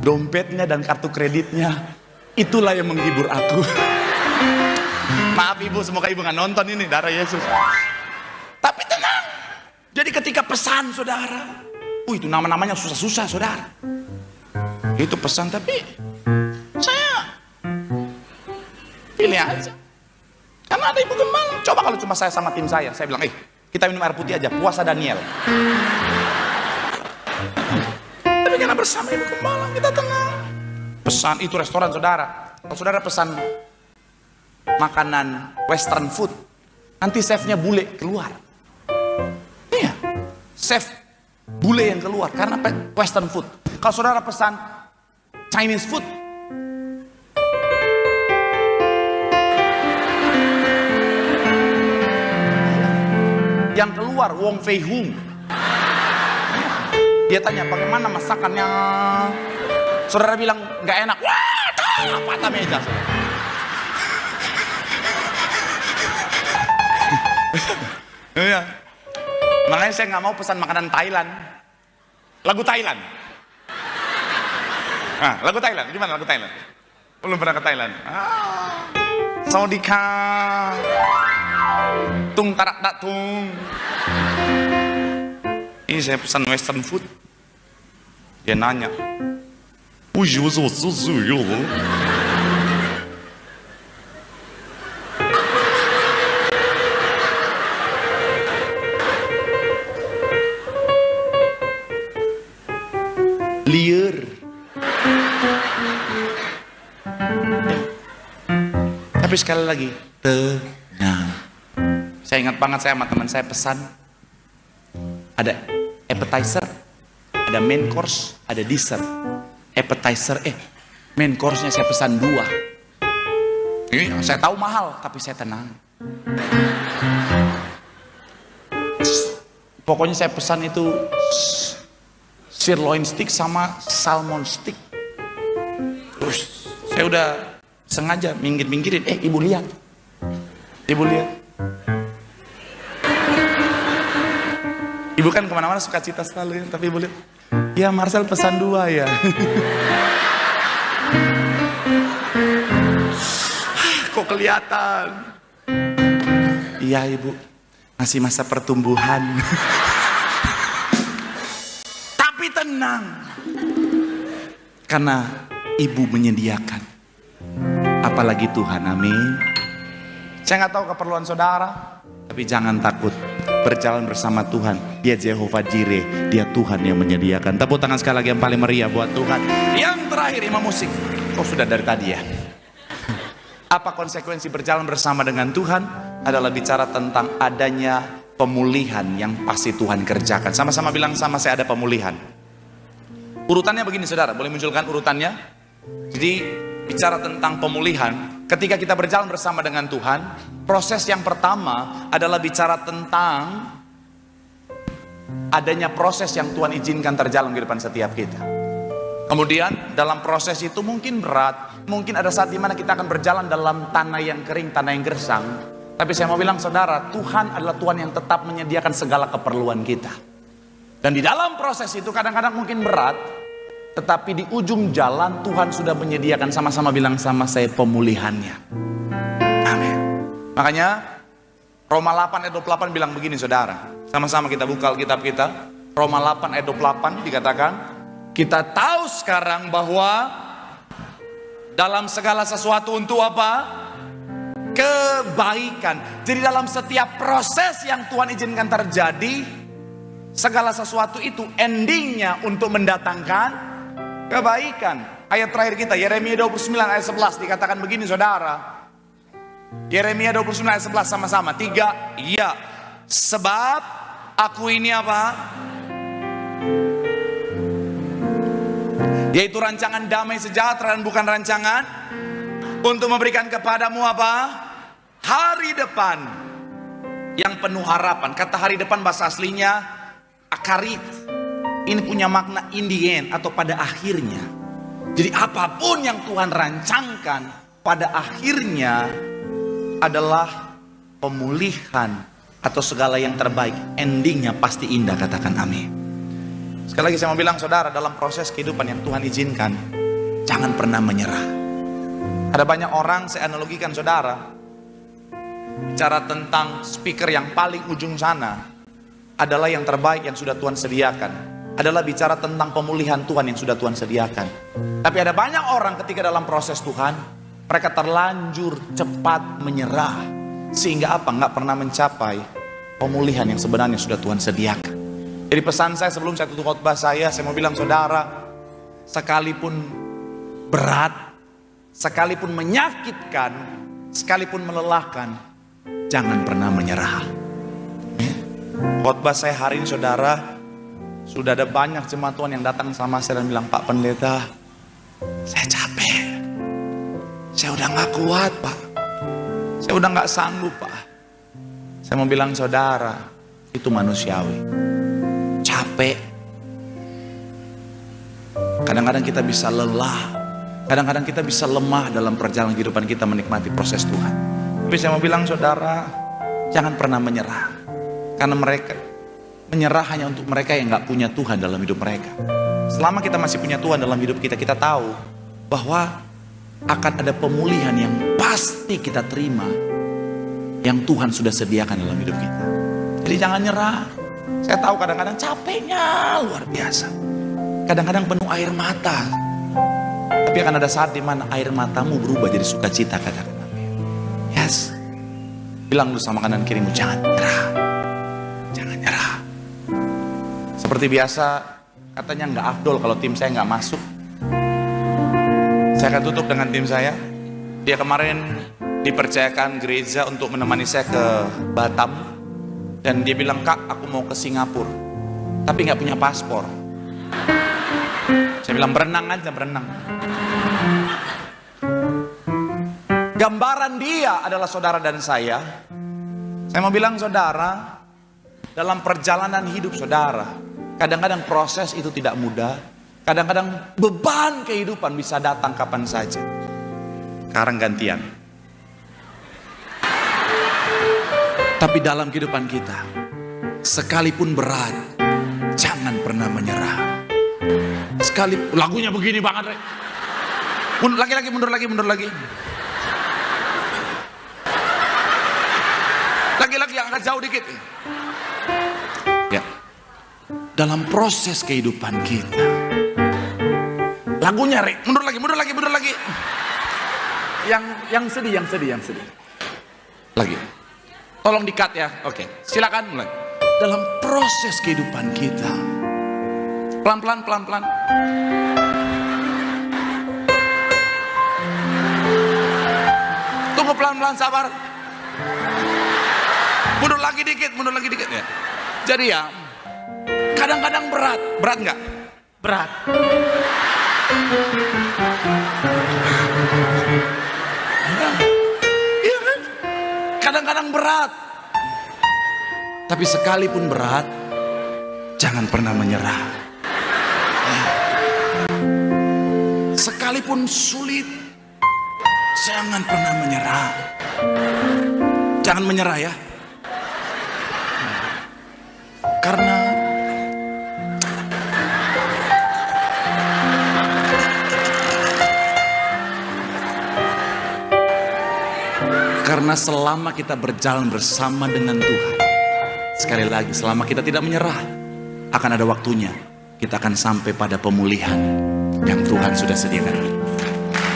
Dompetnya dan kartu kreditnya, itulah yang menghibur aku. Maaf ibu, semoga ibu gak nonton ini, darah Yesus. Tapi tenang. Jadi ketika pesan saudara, itu nama-namanya susah-susah saudara. Itu pesan, tapi saya pilih aja. Karena ada ibu gembala. Coba kalau cuma saya sama tim saya bilang, kita minum air putih aja, puasa Daniel. Tapi karena bersama ibu gembala, kita tenang. Pesan itu restoran saudara. Kalau saudara pesan makanan western food, nanti chefnya bule keluar. Iya, chef bule yang keluar karena western food. Kalau saudara pesan Chinese food, yang keluar Wong Fei Hung. Dia tanya bagaimana masakannya, saudara bilang nggak enak, wah patah meja. Iya. Makanya saya nggak mau pesan makanan Thailand, lagu Thailand. Lagu Thailand, gimana lagu Thailand? Belum pernah ke Thailand. Sawadika, tung tarak tak tung. Ini saya pesan western food. Dia nanya, liar. Tapi sekali lagi, tenang. Saya ingat banget saya sama teman saya pesan, ada appetizer, ada main course, ada dessert. Appetizer, main course-nya saya pesan 2. Ini saya tahu mahal, tapi saya tenang. Pokoknya saya pesan itu sirloin stick sama salmon stick. Terus saya udah sengaja minggir-minggirin, ibu lihat. Ibu lihat. Ibu kan kemana-mana suka cita selalu ya, tapi ibu lihat, ya Marcel pesan 2 ya. Kok kelihatan? Iya ibu, masih masa pertumbuhan. Tapi tenang, karena ibu menyediakan. Apalagi Tuhan, amin. Saya nggak tahu keperluan saudara, tapi jangan takut. Berjalan bersama Tuhan, Dia Jehovah Jireh, Dia Tuhan yang menyediakan. Tepuk tangan sekali lagi yang paling meriah buat Tuhan. Yang terakhir, imam musik. Sudah dari tadi ya. Apa konsekuensi berjalan bersama dengan Tuhan? Adalah bicara tentang adanya pemulihan yang pasti Tuhan kerjakan. Sama-sama bilang sama saya, ada pemulihan. Urutannya begini saudara, boleh munculkan urutannya? Jadi bicara tentang pemulihan, ketika kita berjalan bersama dengan Tuhan, proses yang pertama adalah bicara tentang adanya proses yang Tuhan izinkan terjalan di depan setiap kita. Kemudian dalam proses itu mungkin berat, mungkin ada saat dimana kita akan berjalan dalam tanah yang kering, tanah yang gersang. Tapi saya mau bilang saudara, Tuhan adalah Tuhan yang tetap menyediakan segala keperluan kita. Dan di dalam proses itu kadang-kadang mungkin berat, tetapi di ujung jalan Tuhan sudah menyediakan, sama-sama bilang sama saya, pemulihannya. Amin. Makanya Roma 8 ayat 28 bilang begini saudara. Sama-sama kita buka Alkitab kita. Roma 8 ayat 28 dikatakan, kita tahu sekarang bahwa dalam segala sesuatu untuk apa? Kebaikan. Jadi dalam setiap proses yang Tuhan izinkan terjadi, segala sesuatu itu endingnya untuk mendatangkan kebaikan. Ayat terakhir kita, Yeremia 29 ayat 11 dikatakan begini saudara. Yeremia 29 ayat 11 sama-sama. 3, ya. Sebab aku ini apa? Yaitu rancangan damai sejahtera dan bukan rancangan untuk memberikan kepadamu apa? Hari depan yang penuh harapan. Kata hari depan bahasa aslinya akarit. Ini punya makna in the end atau pada akhirnya. Jadi apapun yang Tuhan rancangkan pada akhirnya adalah pemulihan atau segala yang terbaik. Endingnya pasti indah, katakan amin. Sekali lagi saya mau bilang saudara, dalam proses kehidupan yang Tuhan izinkan, jangan pernah menyerah. Ada banyak orang, saya analogikan saudara, bicara tentang speaker yang paling ujung sana adalah yang terbaik yang sudah Tuhan sediakan. Adalah bicara tentang pemulihan Tuhan yang sudah Tuhan sediakan. Tapi ada banyak orang ketika dalam proses Tuhan, mereka terlanjur cepat menyerah. Sehingga apa? Nggak pernah mencapai pemulihan yang sebenarnya sudah Tuhan sediakan. Jadi pesan saya sebelum saya tutup khotbah saya mau bilang saudara, sekalipun berat, sekalipun menyakitkan, sekalipun melelahkan, jangan pernah menyerah. Khotbah saya hari ini saudara, sudah ada banyak jemaat Tuhan yang datang sama saya dan bilang, Pak Pendeta, saya capek. Saya udah gak kuat Pak. Saya udah gak sanggup Pak. Saya mau bilang saudara, itu manusiawi. Capek. Kadang-kadang kita bisa lelah. Kadang-kadang kita bisa lemah dalam perjalanan kehidupan kita menikmati proses Tuhan. Tapi saya mau bilang saudara, jangan pernah menyerah. Karena mereka menyerah hanya untuk mereka yang gak punya Tuhan dalam hidup mereka. Selama kita masih punya Tuhan dalam hidup kita, kita tahu bahwa akan ada pemulihan yang pasti kita terima, yang Tuhan sudah sediakan dalam hidup kita. Jadi jangan nyerah. Saya tahu kadang-kadang capeknya luar biasa, kadang-kadang penuh air mata. Tapi akan ada saat dimana air matamu berubah jadi sukacita, katakan amin. Yes. Bilang lu sama kanan kirimu, jangan nyerah. Jangan nyerah. Seperti biasa, katanya nggak afdol kalau tim saya nggak masuk. Saya akan tutup dengan tim saya. Dia kemarin dipercayakan gereja untuk menemani saya ke Batam. Dan dia bilang, Kak, aku mau ke Singapura, tapi gak punya paspor. Saya bilang, berenang aja, berenang. Gambaran dia adalah saudara dan saya. Saya mau bilang saudara, dalam perjalanan hidup saudara, kadang-kadang proses itu tidak mudah. Kadang-kadang beban kehidupan bisa datang kapan saja. Sekarang gantian. Tapi dalam kehidupan kita, sekalipun berat, jangan pernah menyerah. Lagunya begini banget. Mundur lagi. Lagi yang agak jauh dikit. Ya. Dalam proses kehidupan kita, lagunya mundur lagi. Yang sedih. Lagi. Tolong di-cut ya. Oke, silakan mulai. Dalam proses kehidupan kita, pelan-pelan. Tunggu pelan-pelan, sabar. Mundur lagi dikit ya. Jadi ya, kadang-kadang berat nggak? berat. Iya kan? Kadang-kadang berat. Tapi sekalipun berat, jangan pernah menyerah. Sekalipun sulit, jangan pernah menyerah. Jangan menyerah ya. Karena selama kita berjalan bersama dengan Tuhan, sekali lagi, selama kita tidak menyerah, akan ada waktunya kita akan sampai pada pemulihan yang Tuhan sudah sediakan.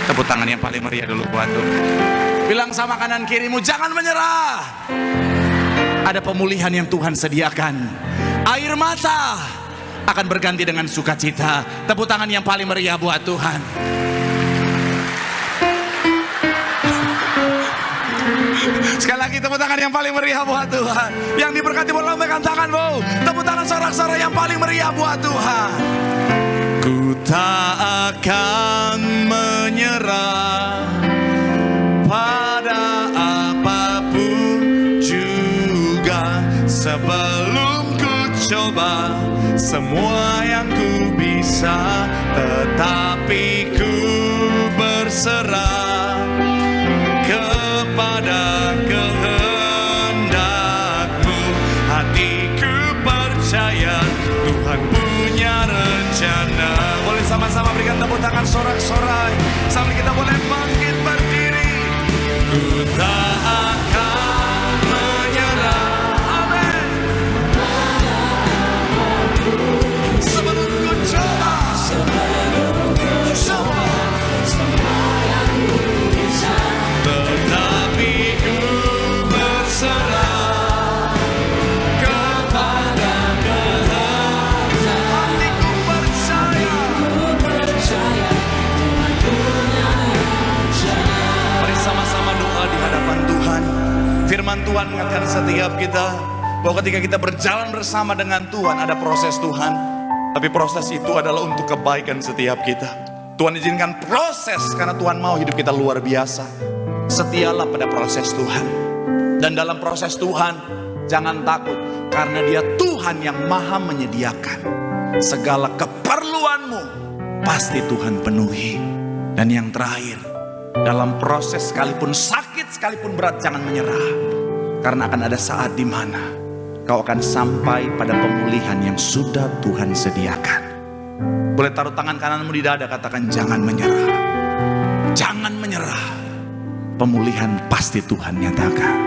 Tepuk tangan yang paling meriah dulu buat Tuhan. Bilang sama kanan kirimu, jangan menyerah. Ada pemulihan yang Tuhan sediakan. Air mata akan berganti dengan sukacita. Tepuk tangan yang paling meriah buat Tuhan. Sekali lagi tepuk tangan yang paling meriah buat Tuhan. Yang diberkati boleh lambaikan tanganmu. Tepuk tangan sorak-sorai yang paling meriah buat Tuhan. Ku tak akan menyerah pada apapun juga, sebelum ku coba semua yang ku bisa, tetapi ku berserah kepada kehendak-Mu. Hatiku percaya Tuhan punya rencana. Boleh sama-sama berikan tepuk tangan sorak-sorai sambil kita boleh bangkit berdiri. Ku tak akan menyerah, amin, sebelum ku coba tetapi ku berserah kepada kehendak. Hatiku percaya Tuhan punya rencana. Mari sama-sama doa di hadapan Tuhan. Firman Tuhan mengatakan setiap kita bahwa ketika kita berjalan bersama dengan Tuhan, ada proses Tuhan. Tapi proses itu adalah untuk kebaikan setiap kita. Tuhan izinkan proses karena Tuhan mau hidup kita luar biasa. Setialah pada proses Tuhan. Dan dalam proses Tuhan, jangan takut, karena Dia Tuhan yang maha menyediakan. Segala keperluanmu pasti Tuhan penuhi. Dan yang terakhir, dalam proses sekalipun sakit, sekalipun berat, jangan menyerah. Karena akan ada saat di mana kau akan sampai pada pemulihan yang sudah Tuhan sediakan. Boleh taruh tangan kananmu di dada, katakan jangan menyerah. Jangan menyerah. Pemulihan pasti Tuhan nyatakan.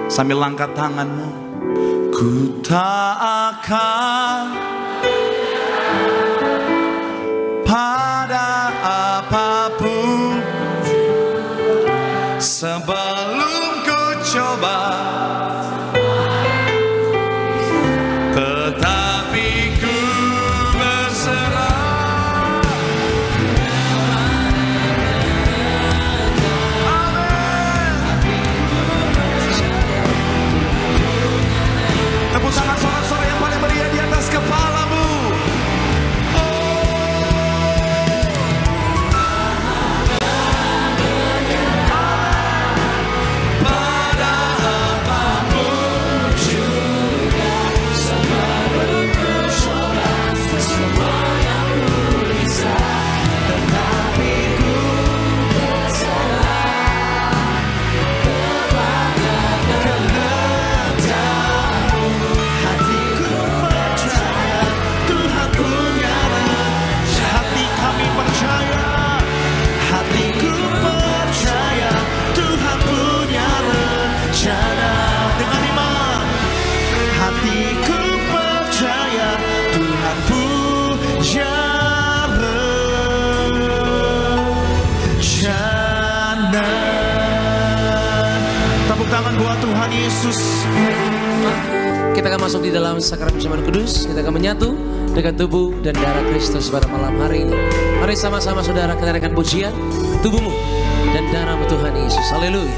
Sambil angkat tanganmu. Ku tak akan pada apapun, sebelum ku coba, tetapi ku berserah. Tepuk tangan sorak-sorai yang paling meriah di atas kepalamu. Pada apapun juga, sebelum ku coba semua yang ku bisa, tetapi ku berserah kepada kehendak-Mu. Hatiku percaya Tuhan punya rencana. Hati kami percaya, hatiku percaya Tuhan punya rencana. Dengan iman, hatiku percaya Tuhan punya rencana. Tepuk tangan buat Tuhan Yesus. Kita akan masuk di dalam sakramen perjamuan kudus. Kita akan menyatu dengan tubuh dan darah Kristus pada malam hari ini. Mari sama-sama saudara kita naikkan pujian tubuhmu dan darahmu Tuhan Yesus. Haleluya.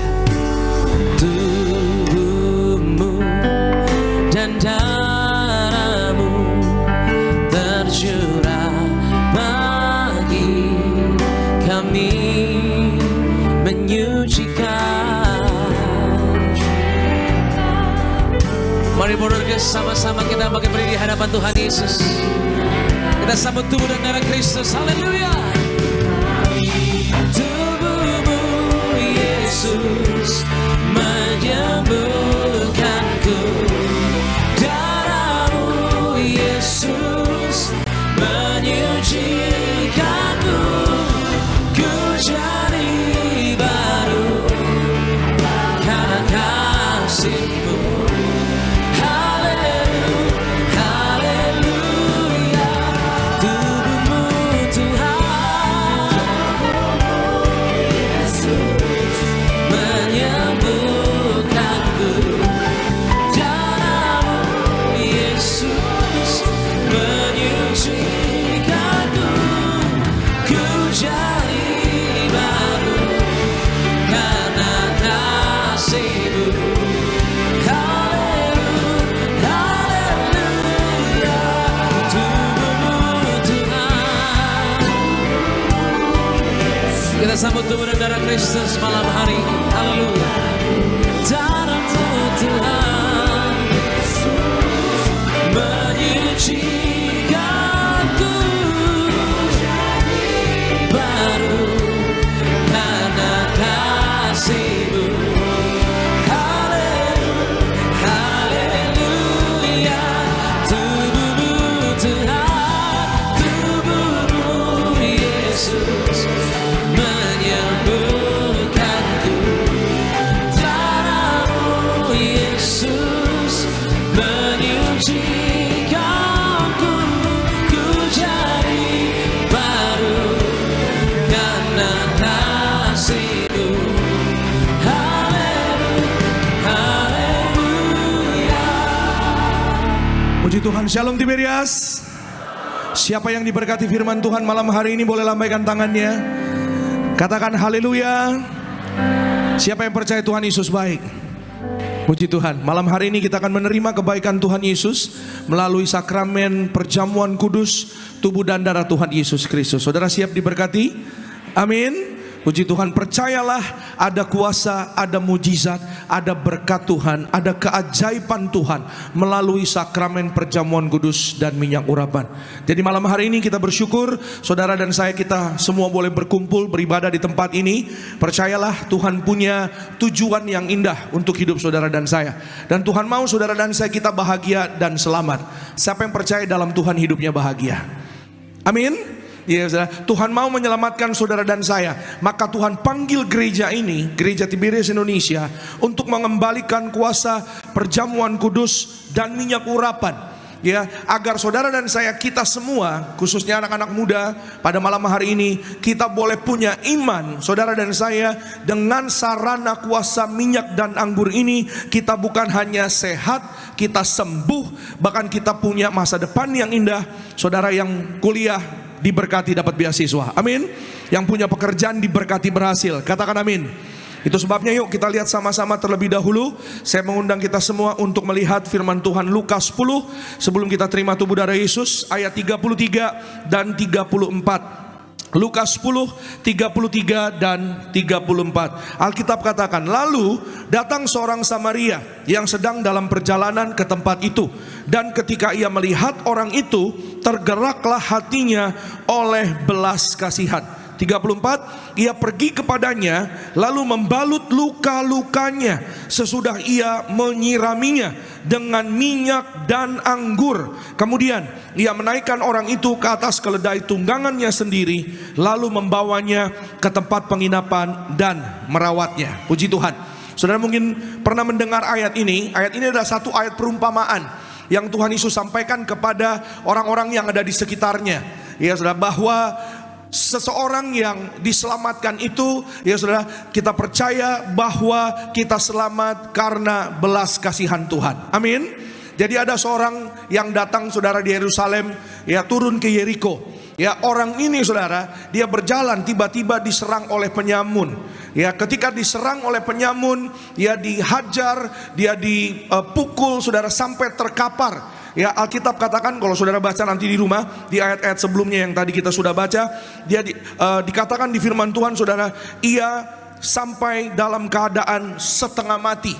Tubuhmu dan darahmu tercurah Mari berdoa sama-sama kita bagi berdiri di hadapan Tuhan Yesus. Kita sambut tubuh dan darah Kristus. Haleluya. Tubuhmu Yesus menyembuhkanku. Darahmu Yesus menyucikanku. Ku jadi baru karena kasih-Mu. Kita sambut tubuh dan darah Kristus malam hari ini. Haleluya. Darah-Mu Tuhan menyucikanku baru karena kasih-Mu. Haleluya. Tubuh-Mu Tuhan, tubuh-Mu Yesus menyembuhkanku. Darah-Mu Yesus menyucikanku. Ku jadi baru karena kasih-Mu. Haleluya. Puji Tuhan. Shalom Tiberias. Siapa yang diberkati firman Tuhan malam hari ini boleh lambaikan tangannya. Katakan haleluya. Siapa yang percaya Tuhan Yesus baik? Puji Tuhan. Malam hari ini kita akan menerima kebaikan Tuhan Yesus melalui sakramen perjamuan kudus tubuh dan darah Tuhan Yesus Kristus. Saudara siap diberkati? Amin. Puji Tuhan. Percayalah ada kuasa, ada mujizat, ada berkat Tuhan, ada keajaiban Tuhan melalui sakramen perjamuan kudus dan minyak urapan. Jadi malam hari ini kita bersyukur saudara dan saya, kita semua boleh berkumpul beribadah di tempat ini. Percayalah Tuhan punya tujuan yang indah untuk hidup saudara dan saya. Dan Tuhan mau saudara dan saya kita bahagia dan selamat. Siapa yang percaya dalam Tuhan hidupnya bahagia? Amin. Ya, saudara. Tuhan mau menyelamatkan saudara dan saya. Maka Tuhan panggil gereja ini, Gereja Tiberias Indonesia, untuk mengembalikan kuasa perjamuan kudus dan minyak urapan. Ya, agar saudara dan saya, kita semua, khususnya anak-anak muda, pada malam hari ini kita boleh punya iman, saudara dan saya, dengan sarana kuasa minyak dan anggur ini. Kita bukan hanya sehat, kita sembuh, bahkan kita punya masa depan yang indah. Saudara yang kuliah diberkati dapat beasiswa, amin. Yang punya pekerjaan diberkati berhasil, katakan amin. Itu sebabnya yuk kita lihat sama-sama terlebih dahulu. Saya mengundang kita semua untuk melihat firman Tuhan Lukas 10 sebelum kita terima tubuh darah Yesus, ayat 33 dan 34. Lukas 10, 33 dan 34. Alkitab katakan, lalu datang seorang Samaria yang sedang dalam perjalanan ke tempat itu. Dan ketika ia melihat orang itu, tergeraklah hatinya oleh belas kasihan. 34, ia pergi kepadanya lalu membalut luka-lukanya. Sesudah ia menyiraminya dengan minyak dan anggur. Kemudian ia menaikkan orang itu ke atas keledai tunggangannya sendiri, lalu membawanya ke tempat penginapan dan merawatnya. Puji Tuhan. Saudara mungkin pernah mendengar ayat ini. Ayat ini adalah satu ayat perumpamaan yang Tuhan Yesus sampaikan kepada orang-orang yang ada di sekitarnya. Ya saudara, bahwa seseorang yang diselamatkan itu, ya saudara, kita percaya bahwa kita selamat karena belas kasihan Tuhan. Amin. Jadi ada seorang yang datang saudara di Yerusalem, ya turun ke Yeriko. Ya, orang ini saudara, dia berjalan tiba-tiba diserang oleh penyamun. Ya, ketika diserang oleh penyamun, dia dihajar, dia dipukul saudara sampai terkapar. Ya, Alkitab katakan, kalau saudara baca nanti di rumah, di ayat-ayat sebelumnya yang tadi kita sudah baca, dia dikatakan di firman Tuhan saudara, ia sampai dalam keadaan setengah mati.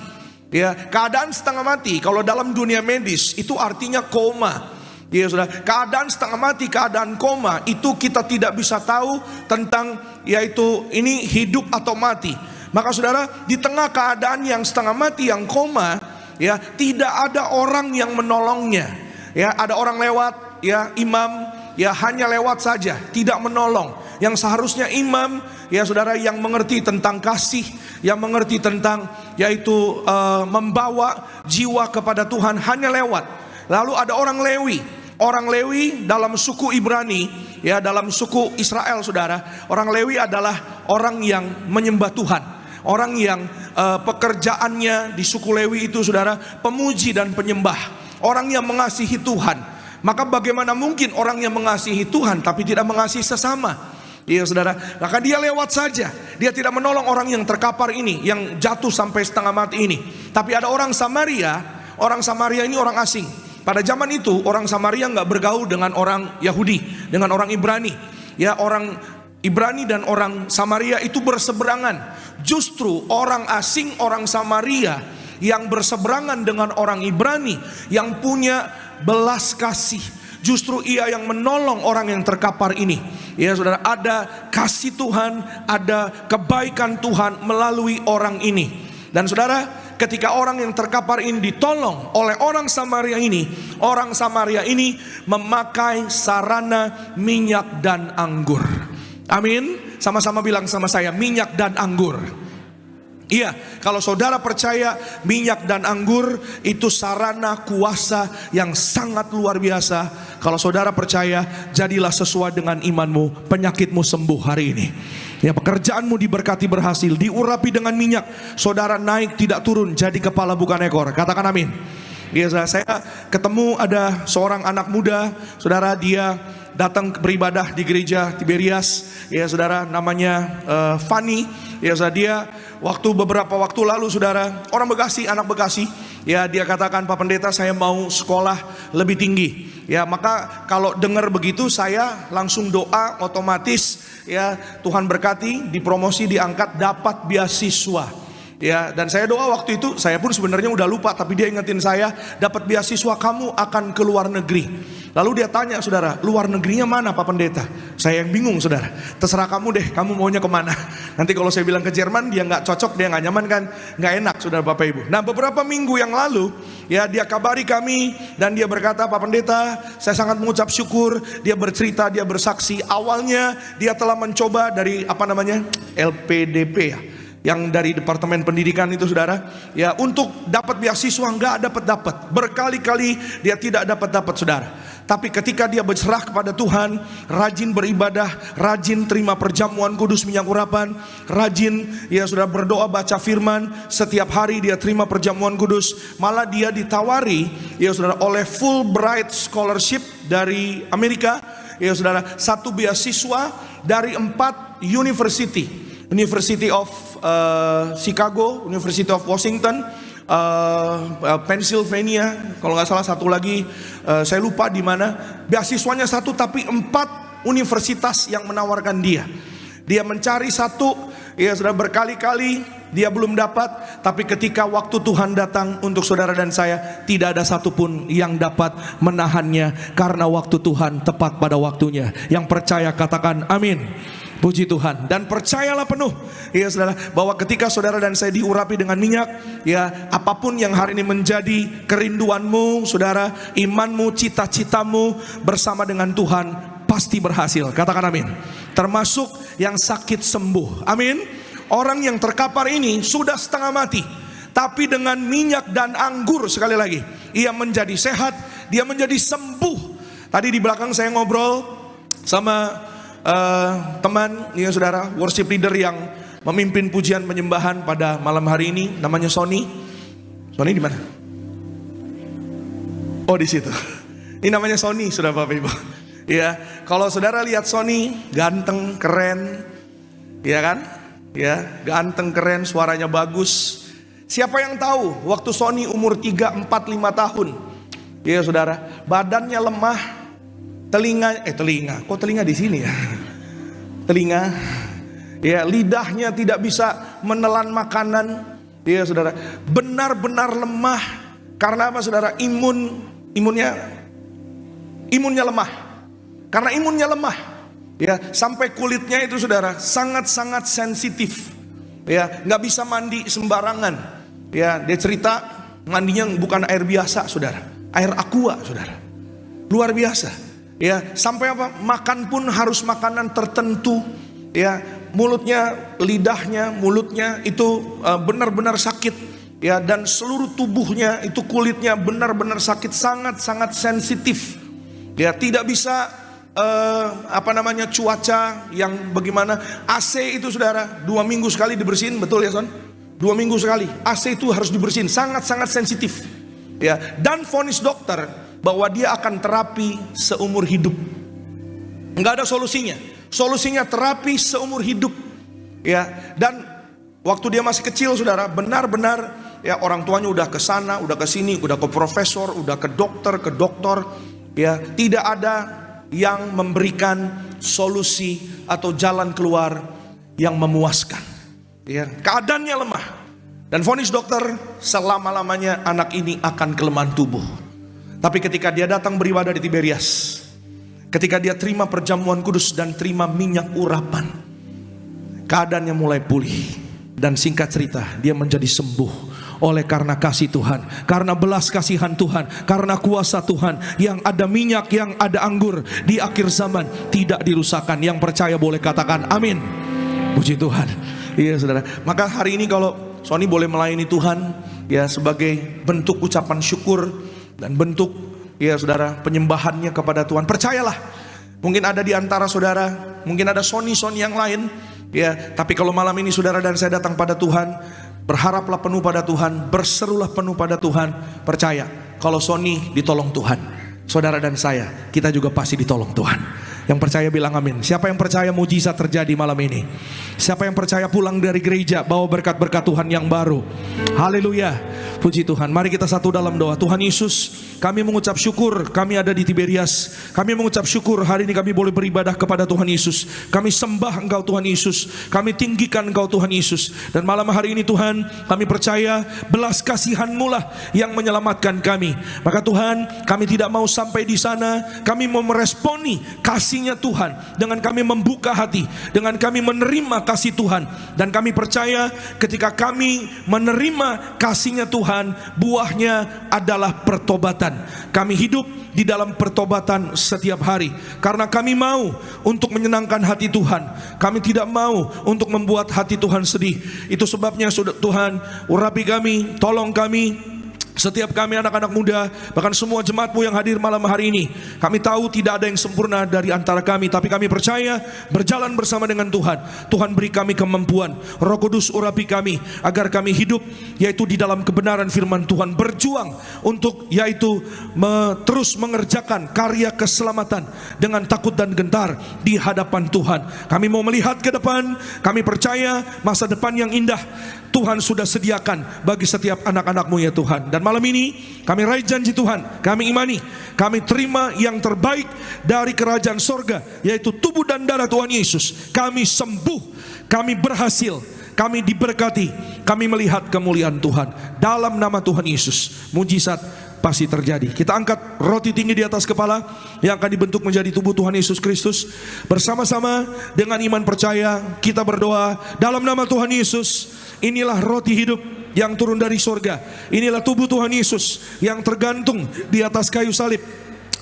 Ya, keadaan setengah mati kalau dalam dunia medis itu artinya koma. Ya saudara, keadaan setengah mati, keadaan koma itu kita tidak bisa tahu tentang yaitu ini hidup atau mati. Maka saudara, di tengah keadaan yang setengah mati, yang koma, ya tidak ada orang yang menolongnya. Ya, ada orang lewat, ya imam, ya hanya lewat saja, tidak menolong. Yang seharusnya imam, ya saudara, yang mengerti tentang kasih, yang mengerti tentang yaitu membawa jiwa kepada Tuhan, hanya lewat. Lalu ada orang Lewi. Orang Lewi dalam suku Ibrani, ya dalam suku Israel saudara, orang Lewi adalah orang yang menyembah Tuhan. Orang yang pekerjaannya di suku Lewi itu saudara, pemuji dan penyembah. Orang yang mengasihi Tuhan. Maka bagaimana mungkin orang yang mengasihi Tuhan tapi tidak mengasihi sesama? Iya saudara, maka dia lewat saja. Dia tidak menolong orang yang terkapar ini, yang jatuh sampai setengah mati ini. Tapi ada orang Samaria. Orang Samaria ini orang asing. Pada zaman itu orang Samaria nggak bergaul dengan orang Yahudi, dengan orang Ibrani. Ya, orang Ibrani dan orang Samaria itu berseberangan. Justru orang asing, orang Samaria yang berseberangan dengan orang Ibrani, yang punya belas kasih, justru ia yang menolong orang yang terkapar ini. Ya saudara, ada kasih Tuhan, ada kebaikan Tuhan melalui orang ini. Dan saudara, ketika orang yang terkapar ini ditolong oleh orang Samaria ini memakai sarana minyak dan anggur. Amin. Sama-sama bilang sama saya, minyak dan anggur. Iya, kalau saudara percaya minyak dan anggur itu sarana kuasa yang sangat luar biasa. Kalau saudara percaya, jadilah sesuai dengan imanmu, penyakitmu sembuh hari ini. Ya, pekerjaanmu diberkati berhasil, diurapi dengan minyak. Saudara naik tidak turun, jadi kepala bukan ekor. Katakan amin. Ya, saya ketemu ada seorang anak muda, saudara, dia datang beribadah di gereja Tiberias. Ya saudara, namanya Fanny. Ya saudara, dia beberapa waktu lalu saudara, orang Bekasi, anak Bekasi. Ya, dia katakan, Pak Pendeta, saya mau sekolah lebih tinggi. Ya, maka kalau dengar begitu saya langsung doa, otomatis ya Tuhan berkati, dipromosi, diangkat, dapat beasiswa. Ya, dan saya doa waktu itu, saya pun sebenarnya udah lupa, tapi dia ingetin saya, dapat beasiswa, kamu akan ke luar negeri. Lalu dia tanya, saudara, luar negerinya mana Pak Pendeta? Saya yang bingung saudara, terserah kamu deh, kamu maunya kemana. Nanti kalau saya bilang ke Jerman, dia nggak cocok, dia nggak nyaman kan, nggak enak saudara Bapak Ibu. Nah, beberapa minggu yang lalu, ya dia kabari kami, dan dia berkata, Pak Pendeta, saya sangat mengucap syukur. Dia bercerita, dia bersaksi, awalnya dia telah mencoba dari LPDP ya, yang dari Departemen Pendidikan itu saudara, ya untuk dapat beasiswa nggak dapat. Berkali-kali dia tidak dapat saudara. Tapi ketika dia berserah kepada Tuhan, rajin beribadah, rajin terima perjamuan kudus minyak urapan, rajin ya sudah berdoa, baca firman, setiap hari dia terima perjamuan kudus. Malah dia ditawari ya saudara oleh Fulbright Scholarship dari Amerika, ya saudara, satu beasiswa dari 4 university. University of Chicago, University of Washington, Pennsylvania, kalau nggak salah satu lagi saya lupa di mana. Beasiswanya satu tapi 4 universitas yang menawarkan dia. Dia mencari satu, ya sudah berkali-kali dia belum dapat. Tapi ketika waktu Tuhan datang untuk saudara dan saya, tidak ada satupun yang dapat menahannya, karena waktu Tuhan tepat pada waktunya. Yang percaya katakan amin. Puji Tuhan. Dan percayalah penuh ya saudara, bahwa ketika saudara dan saya diurapi dengan minyak, ya apapun yang hari ini menjadi kerinduanmu saudara, imanmu, cita-citamu bersama dengan Tuhan pasti berhasil. Katakan amin. Termasuk yang sakit sembuh. Amin. Orang yang terkapar ini sudah setengah mati, tapi dengan minyak dan anggur, sekali lagi, ia menjadi sehat, dia menjadi sembuh. Tadi di belakang saya ngobrol sama teman ya saudara, worship leader yang memimpin pujian penyembahan pada malam hari ini, namanya Sony. Sony di mana? Oh, di situ. Ini namanya Sony, sudah Bapak Ibu. Ya, kalau saudara lihat Sony, ganteng, keren, ya kan? Ya, ganteng, keren, suaranya bagus. Siapa yang tahu waktu Sony umur 3, 4, 5 tahun, ya saudara, badannya lemah, telinga, kok telinga di sini ya? Telinga, ya lidahnya tidak bisa menelan makanan. Iya saudara, benar-benar lemah. Karena apa saudara? Imunnya lemah. Karena imunnya lemah, ya, sampai kulitnya itu saudara sangat-sangat sensitif, ya, nggak bisa mandi sembarangan, ya. Dia cerita mandinya bukan air biasa saudara, air aqua saudara, luar biasa, ya. Sampai apa? Makan pun harus makanan tertentu, ya. Mulutnya itu benar-benar sakit, ya. Dan seluruh tubuhnya itu kulitnya benar-benar sakit, sangat-sangat sensitif, ya. Tidak bisa cuaca yang bagaimana. AC itu saudara 2 minggu sekali dibersihin, betul ya Son? 2 minggu sekali AC itu harus dibersihin, sangat-sangat sensitif, ya. Dan vonis dokter bahwa dia akan terapi seumur hidup. Nggak ada solusinya terapi seumur hidup, ya. Dan waktu dia masih kecil saudara, benar-benar, ya, orang tuanya udah ke sana, udah ke sini, udah ke profesor, udah ke dokter, ya. Tidak ada yang memberikan solusi atau jalan keluar yang memuaskan, ya. Keadaannya lemah. Dan vonis dokter, selama-lamanya anak ini akan kelemahan tubuh. Tapi ketika dia datang beribadah di Tiberias, ketika dia terima perjamuan kudus dan terima minyak urapan, keadaannya mulai pulih. Dan singkat cerita, dia menjadi sembuh. Oleh karena kasih Tuhan, karena belas kasihan Tuhan, karena kuasa Tuhan, yang ada minyak, yang ada anggur di akhir zaman tidak dirusakkan. Yang percaya boleh katakan amin. Puji Tuhan. Iya saudara. Maka hari ini kalau Sony boleh melayani Tuhan, ya, sebagai bentuk ucapan syukur dan bentuk, ya saudara, penyembahannya kepada Tuhan. Percayalah, mungkin ada di antara saudara, mungkin ada Sony yang lain, ya. Tapi kalau malam ini saudara dan saya datang pada Tuhan, berharaplah penuh pada Tuhan, berserulah penuh pada Tuhan. Percaya, kalau Sony ditolong Tuhan, saudara dan saya, kita juga pasti ditolong Tuhan. Yang percaya bilang amin. Siapa yang percaya mujizat terjadi malam ini? Siapa yang percaya pulang dari gereja bawa berkat-berkat Tuhan yang baru? Haleluya. Puji Tuhan. Mari kita satu dalam doa. Tuhan Yesus, kami mengucap syukur kami ada di Tiberias. Kami mengucap syukur hari ini kami boleh beribadah kepada Tuhan Yesus. Kami sembah Engkau Tuhan Yesus. Kami tinggikan Engkau Tuhan Yesus. Dan malam hari ini Tuhan, kami percaya belas kasihan-Mu lah yang menyelamatkan kami. Maka Tuhan, kami tidak mau sampai di sana. Kami mau meresponi kasih-Nya Tuhan dengan kami membuka hati, dengan kami menerima kasih Tuhan. Dan kami percaya ketika kami menerima kasih-Nya Tuhan, buahnya adalah pertobatan. Kami hidup di dalam pertobatan setiap hari, karena kami mau untuk menyenangkan hati Tuhan. Kami tidak mau untuk membuat hati Tuhan sedih. Itu sebabnya Tuhan, urapi kami, tolong kami. Setiap kami anak-anak muda, bahkan semua jemaat-Mu yang hadir malam hari ini, kami tahu tidak ada yang sempurna dari antara kami, tapi kami percaya berjalan bersama dengan Tuhan. Tuhan beri kami kemampuan. Roh Kudus urapi kami agar kami hidup yaitu di dalam kebenaran firman Tuhan, berjuang untuk yaitu terus mengerjakan karya keselamatan dengan takut dan gentar di hadapan Tuhan. Kami mau melihat ke depan. Kami percaya masa depan yang indah Tuhan sudah sediakan bagi setiap anak-anak-Mu ya Tuhan. Dan malam ini kami raih janji Tuhan, kami imani, kami terima yang terbaik dari kerajaan sorga, yaitu tubuh dan darah Tuhan Yesus. Kami sembuh, kami berhasil, kami diberkati, kami melihat kemuliaan Tuhan. Dalam nama Tuhan Yesus, mujizat pasti terjadi. Kita angkat roti tinggi di atas kepala yang akan dibentuk menjadi tubuh Tuhan Yesus Kristus. Bersama-sama dengan iman percaya kita berdoa dalam nama Tuhan Yesus. Inilah roti hidup yang turun dari sorga. Inilah tubuh Tuhan Yesus yang tergantung di atas kayu salib.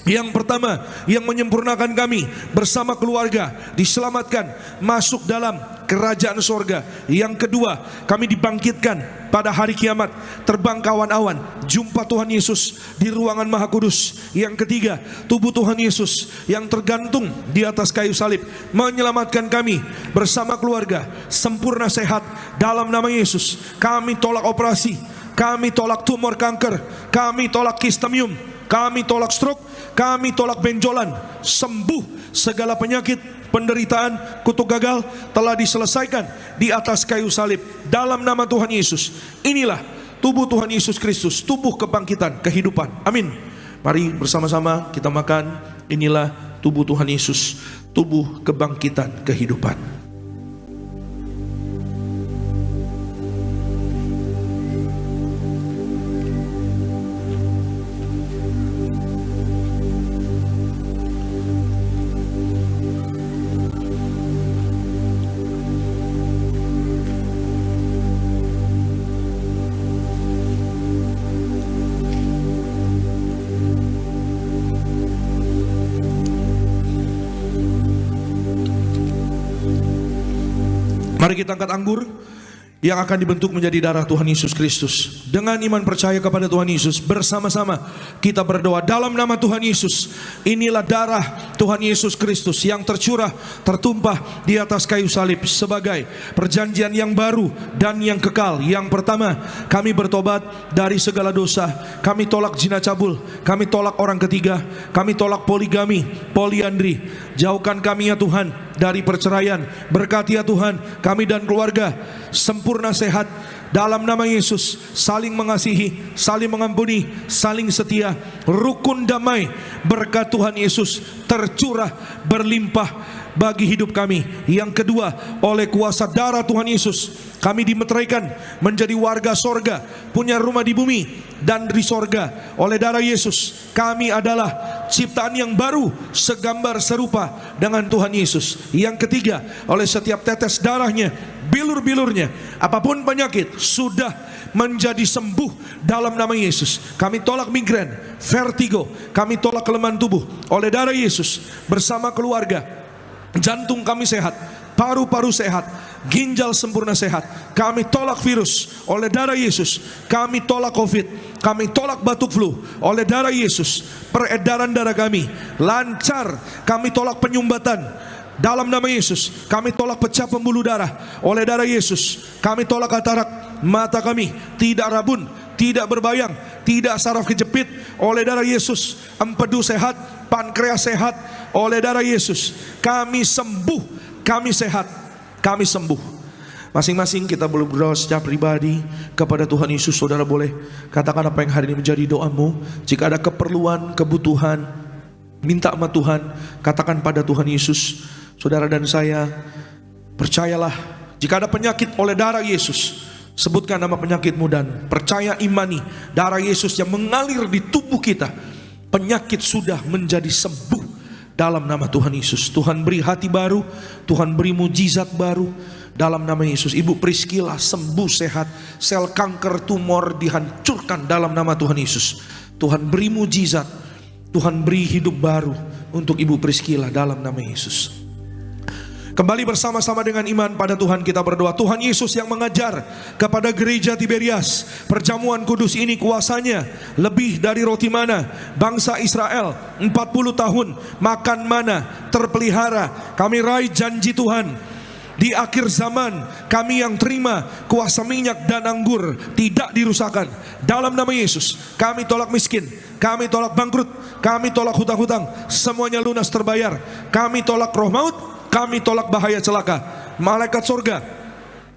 Yang pertama, yang menyempurnakan kami bersama keluarga diselamatkan masuk dalam kerajaan sorga. Yang kedua, kami dibangkitkan pada hari kiamat, terbang ke awan-awan, jumpa Tuhan Yesus di ruangan Maha Kudus. Yang ketiga, tubuh Tuhan Yesus yang tergantung di atas kayu salib menyelamatkan kami bersama keluarga sempurna sehat dalam nama Yesus. Kami tolak operasi, kami tolak tumor kanker, kami tolak kistamium, kami tolak stroke, kami tolak benjolan. Sembuh segala penyakit, penderitaan, kutuk gagal telah diselesaikan di atas kayu salib dalam nama Tuhan Yesus. Inilah tubuh Tuhan Yesus Kristus, tubuh kebangkitan, kehidupan. Amin. Mari bersama-sama kita makan. Inilah tubuh Tuhan Yesus, tubuh kebangkitan, kehidupan. Mari kita angkat anggur yang akan dibentuk menjadi darah Tuhan Yesus Kristus. Dengan iman percaya kepada Tuhan Yesus, bersama-sama kita berdoa dalam nama Tuhan Yesus. Inilah darah Tuhan Yesus Kristus yang tercurah, tertumpah di atas kayu salib sebagai perjanjian yang baru dan yang kekal. Yang pertama, kami bertobat dari segala dosa. Kami tolak zina cabul, kami tolak orang ketiga, kami tolak poligami, poliandri. Jauhkan kami ya Tuhan dari perceraian. Berkati ya Tuhan kami dan keluarga sempurna sehat dalam nama Yesus, saling mengasihi, saling mengampuni, saling setia, rukun damai. Berkat Tuhan Yesus tercurah berlimpah bagi hidup kami. Yang kedua, oleh kuasa darah Tuhan Yesus kami dimeteraikan menjadi warga sorga, punya rumah di bumi dan di sorga. Oleh darah Yesus kami adalah ciptaan yang baru, segambar serupa dengan Tuhan Yesus. Yang ketiga, oleh setiap tetes darahnya, bilur-bilurnya, apapun penyakit sudah menjadi sembuh dalam nama Yesus. Kami tolak migrain, vertigo, kami tolak kelemahan tubuh oleh darah Yesus. Bersama keluarga, jantung kami sehat, paru-paru sehat, ginjal sempurna sehat. Kami tolak virus oleh darah Yesus. Kami tolak COVID, kami tolak batuk flu oleh darah Yesus. Peredaran darah kami lancar. Kami tolak penyumbatan dalam nama Yesus. Kami tolak pecah pembuluh darah oleh darah Yesus. Kami tolak katarak. Mata kami tidak rabun, tidak berbayang, tidak saraf kejepit oleh darah Yesus. Empedu sehat, pankreas sehat oleh darah Yesus. Kami sembuh, kami sehat, kami sembuh. Masing-masing kita boleh berdoa secara pribadi kepada Tuhan Yesus. Saudara boleh katakan apa yang hari ini menjadi doamu. Jika ada keperluan, kebutuhan, minta sama Tuhan, katakan pada Tuhan Yesus. Saudara dan saya, percayalah, jika ada penyakit oleh darah Yesus, sebutkan nama penyakitmu dan percaya, imani darah Yesus yang mengalir di tubuh kita. Penyakit sudah menjadi sembuh dalam nama Tuhan Yesus. Tuhan beri hati baru, Tuhan beri mujizat baru dalam nama Yesus. Ibu Priscilla sembuh sehat, sel kanker tumor dihancurkan dalam nama Tuhan Yesus. Tuhan beri mujizat, Tuhan beri hidup baru untuk Ibu Priscilla dalam nama Yesus. Kembali bersama-sama dengan iman pada Tuhan kita berdoa. Tuhan Yesus yang mengajar kepada gereja Tiberias, perjamuan kudus ini kuasanya lebih dari roti mana. Bangsa Israel 40 tahun makan mana, terpelihara. Kami raih janji Tuhan. Di akhir zaman kami yang terima kuasa minyak dan anggur tidak dirusakkan. Dalam nama Yesus kami tolak miskin, kami tolak bangkrut, kami tolak hutang-hutang, semuanya lunas terbayar. Kami tolak roh maut, kami tolak bahaya celaka. Malaikat surga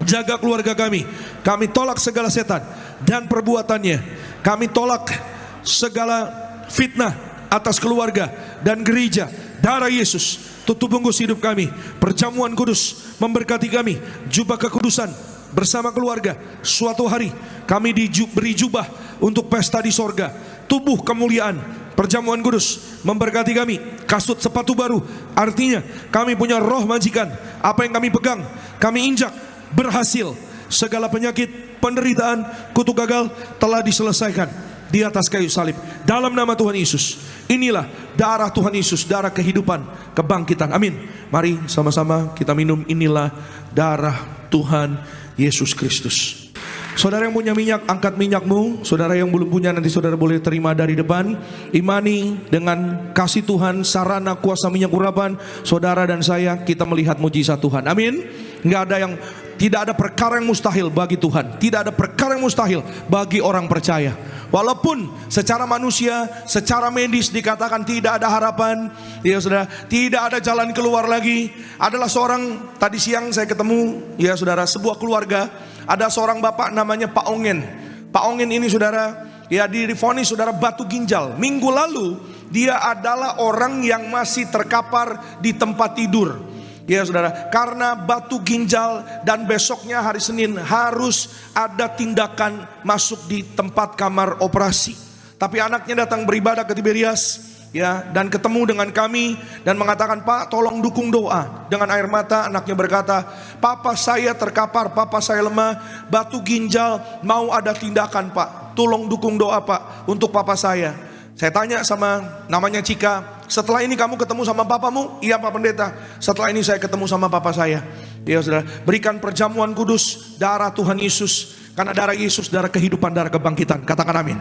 jaga keluarga kami. Kami tolak segala setan dan perbuatannya. Kami tolak segala fitnah atas keluarga dan gereja. Darah Yesus tutup bungkus hidup kami. Perjamuan kudus memberkati kami. Jubah kekudusan bersama keluarga. Suatu hari kami diberi jubah untuk pesta di sorga. Tubuh kemuliaan. Perjamuan kudus memberkati kami. Kasut sepatu baru, artinya kami punya roh majikan. Apa yang kami pegang, kami injak, berhasil. Segala penyakit, penderitaan, kutuk gagal telah diselesaikan di atas kayu salib. Dalam nama Tuhan Yesus. Inilah darah Tuhan Yesus, darah kehidupan, kebangkitan. Amin. Mari sama-sama kita minum. Inilah darah Tuhan Yesus Kristus. Saudara yang punya minyak, angkat minyakmu. Saudara yang belum punya, nanti saudara boleh terima dari depan. Imani dengan kasih Tuhan, sarana kuasa minyak urapan. Saudara dan saya, kita melihat mujizat Tuhan. Amin. Tidak ada perkara yang mustahil bagi Tuhan. Tidak ada perkara yang mustahil bagi orang percaya. Walaupun secara manusia, secara medis dikatakan tidak ada harapan, ya saudara, tidak ada jalan keluar lagi. Adalah seorang, tadi siang saya ketemu, ya saudara, sebuah keluarga. Ada seorang bapak namanya Pak Ongen. Pak Ongen ini saudara, ya divonis saudara batu ginjal. Minggu lalu dia adalah orang yang masih terkapar di tempat tidur. Ya saudara, karena batu ginjal, dan besoknya hari Senin harus ada tindakan masuk di tempat kamar operasi. Tapi anaknya datang beribadah ke Tiberias, ya, dan ketemu dengan kami dan mengatakan, Pak tolong dukung doa. Dengan air mata anaknya berkata, Papa saya terkapar, Papa saya lemah, batu ginjal, mau ada tindakan Pak, tolong dukung doa Pak untuk Papa saya. Saya tanya sama, namanya Cika, setelah ini kamu ketemu sama papamu? Iya Pak Pendeta, setelah ini saya ketemu sama papa saya. Ya saudara, berikan perjamuan kudus darah Tuhan Yesus. Karena darah Yesus, darah kehidupan, darah kebangkitan. Katakan amin.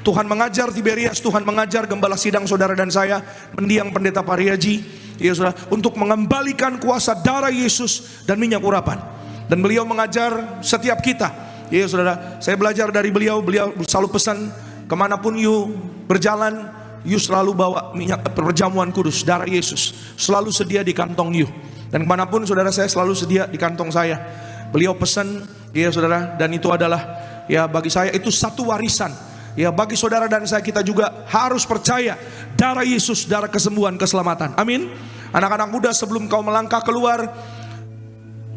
Tuhan mengajar Tiberias, Tuhan mengajar gembala sidang saudara dan saya, mendiang pendeta Pariaji, ya saudara, untuk mengembalikan kuasa darah Yesus dan minyak urapan. Dan beliau mengajar setiap kita, ya saudara. Saya belajar dari beliau selalu pesan, kemanapun you berjalan, you selalu bawa minyak perjamuan kudus, darah Yesus, selalu sedia di kantong you. Dan kemanapun saudara, saya selalu sedia di kantong saya. Beliau pesan, ya saudara, dan itu adalah, ya bagi saya itu satu warisan. Ya bagi saudara dan saya, kita juga harus percaya darah Yesus, darah kesembuhan, keselamatan. Amin. Anak-anak muda, sebelum kau melangkah keluar,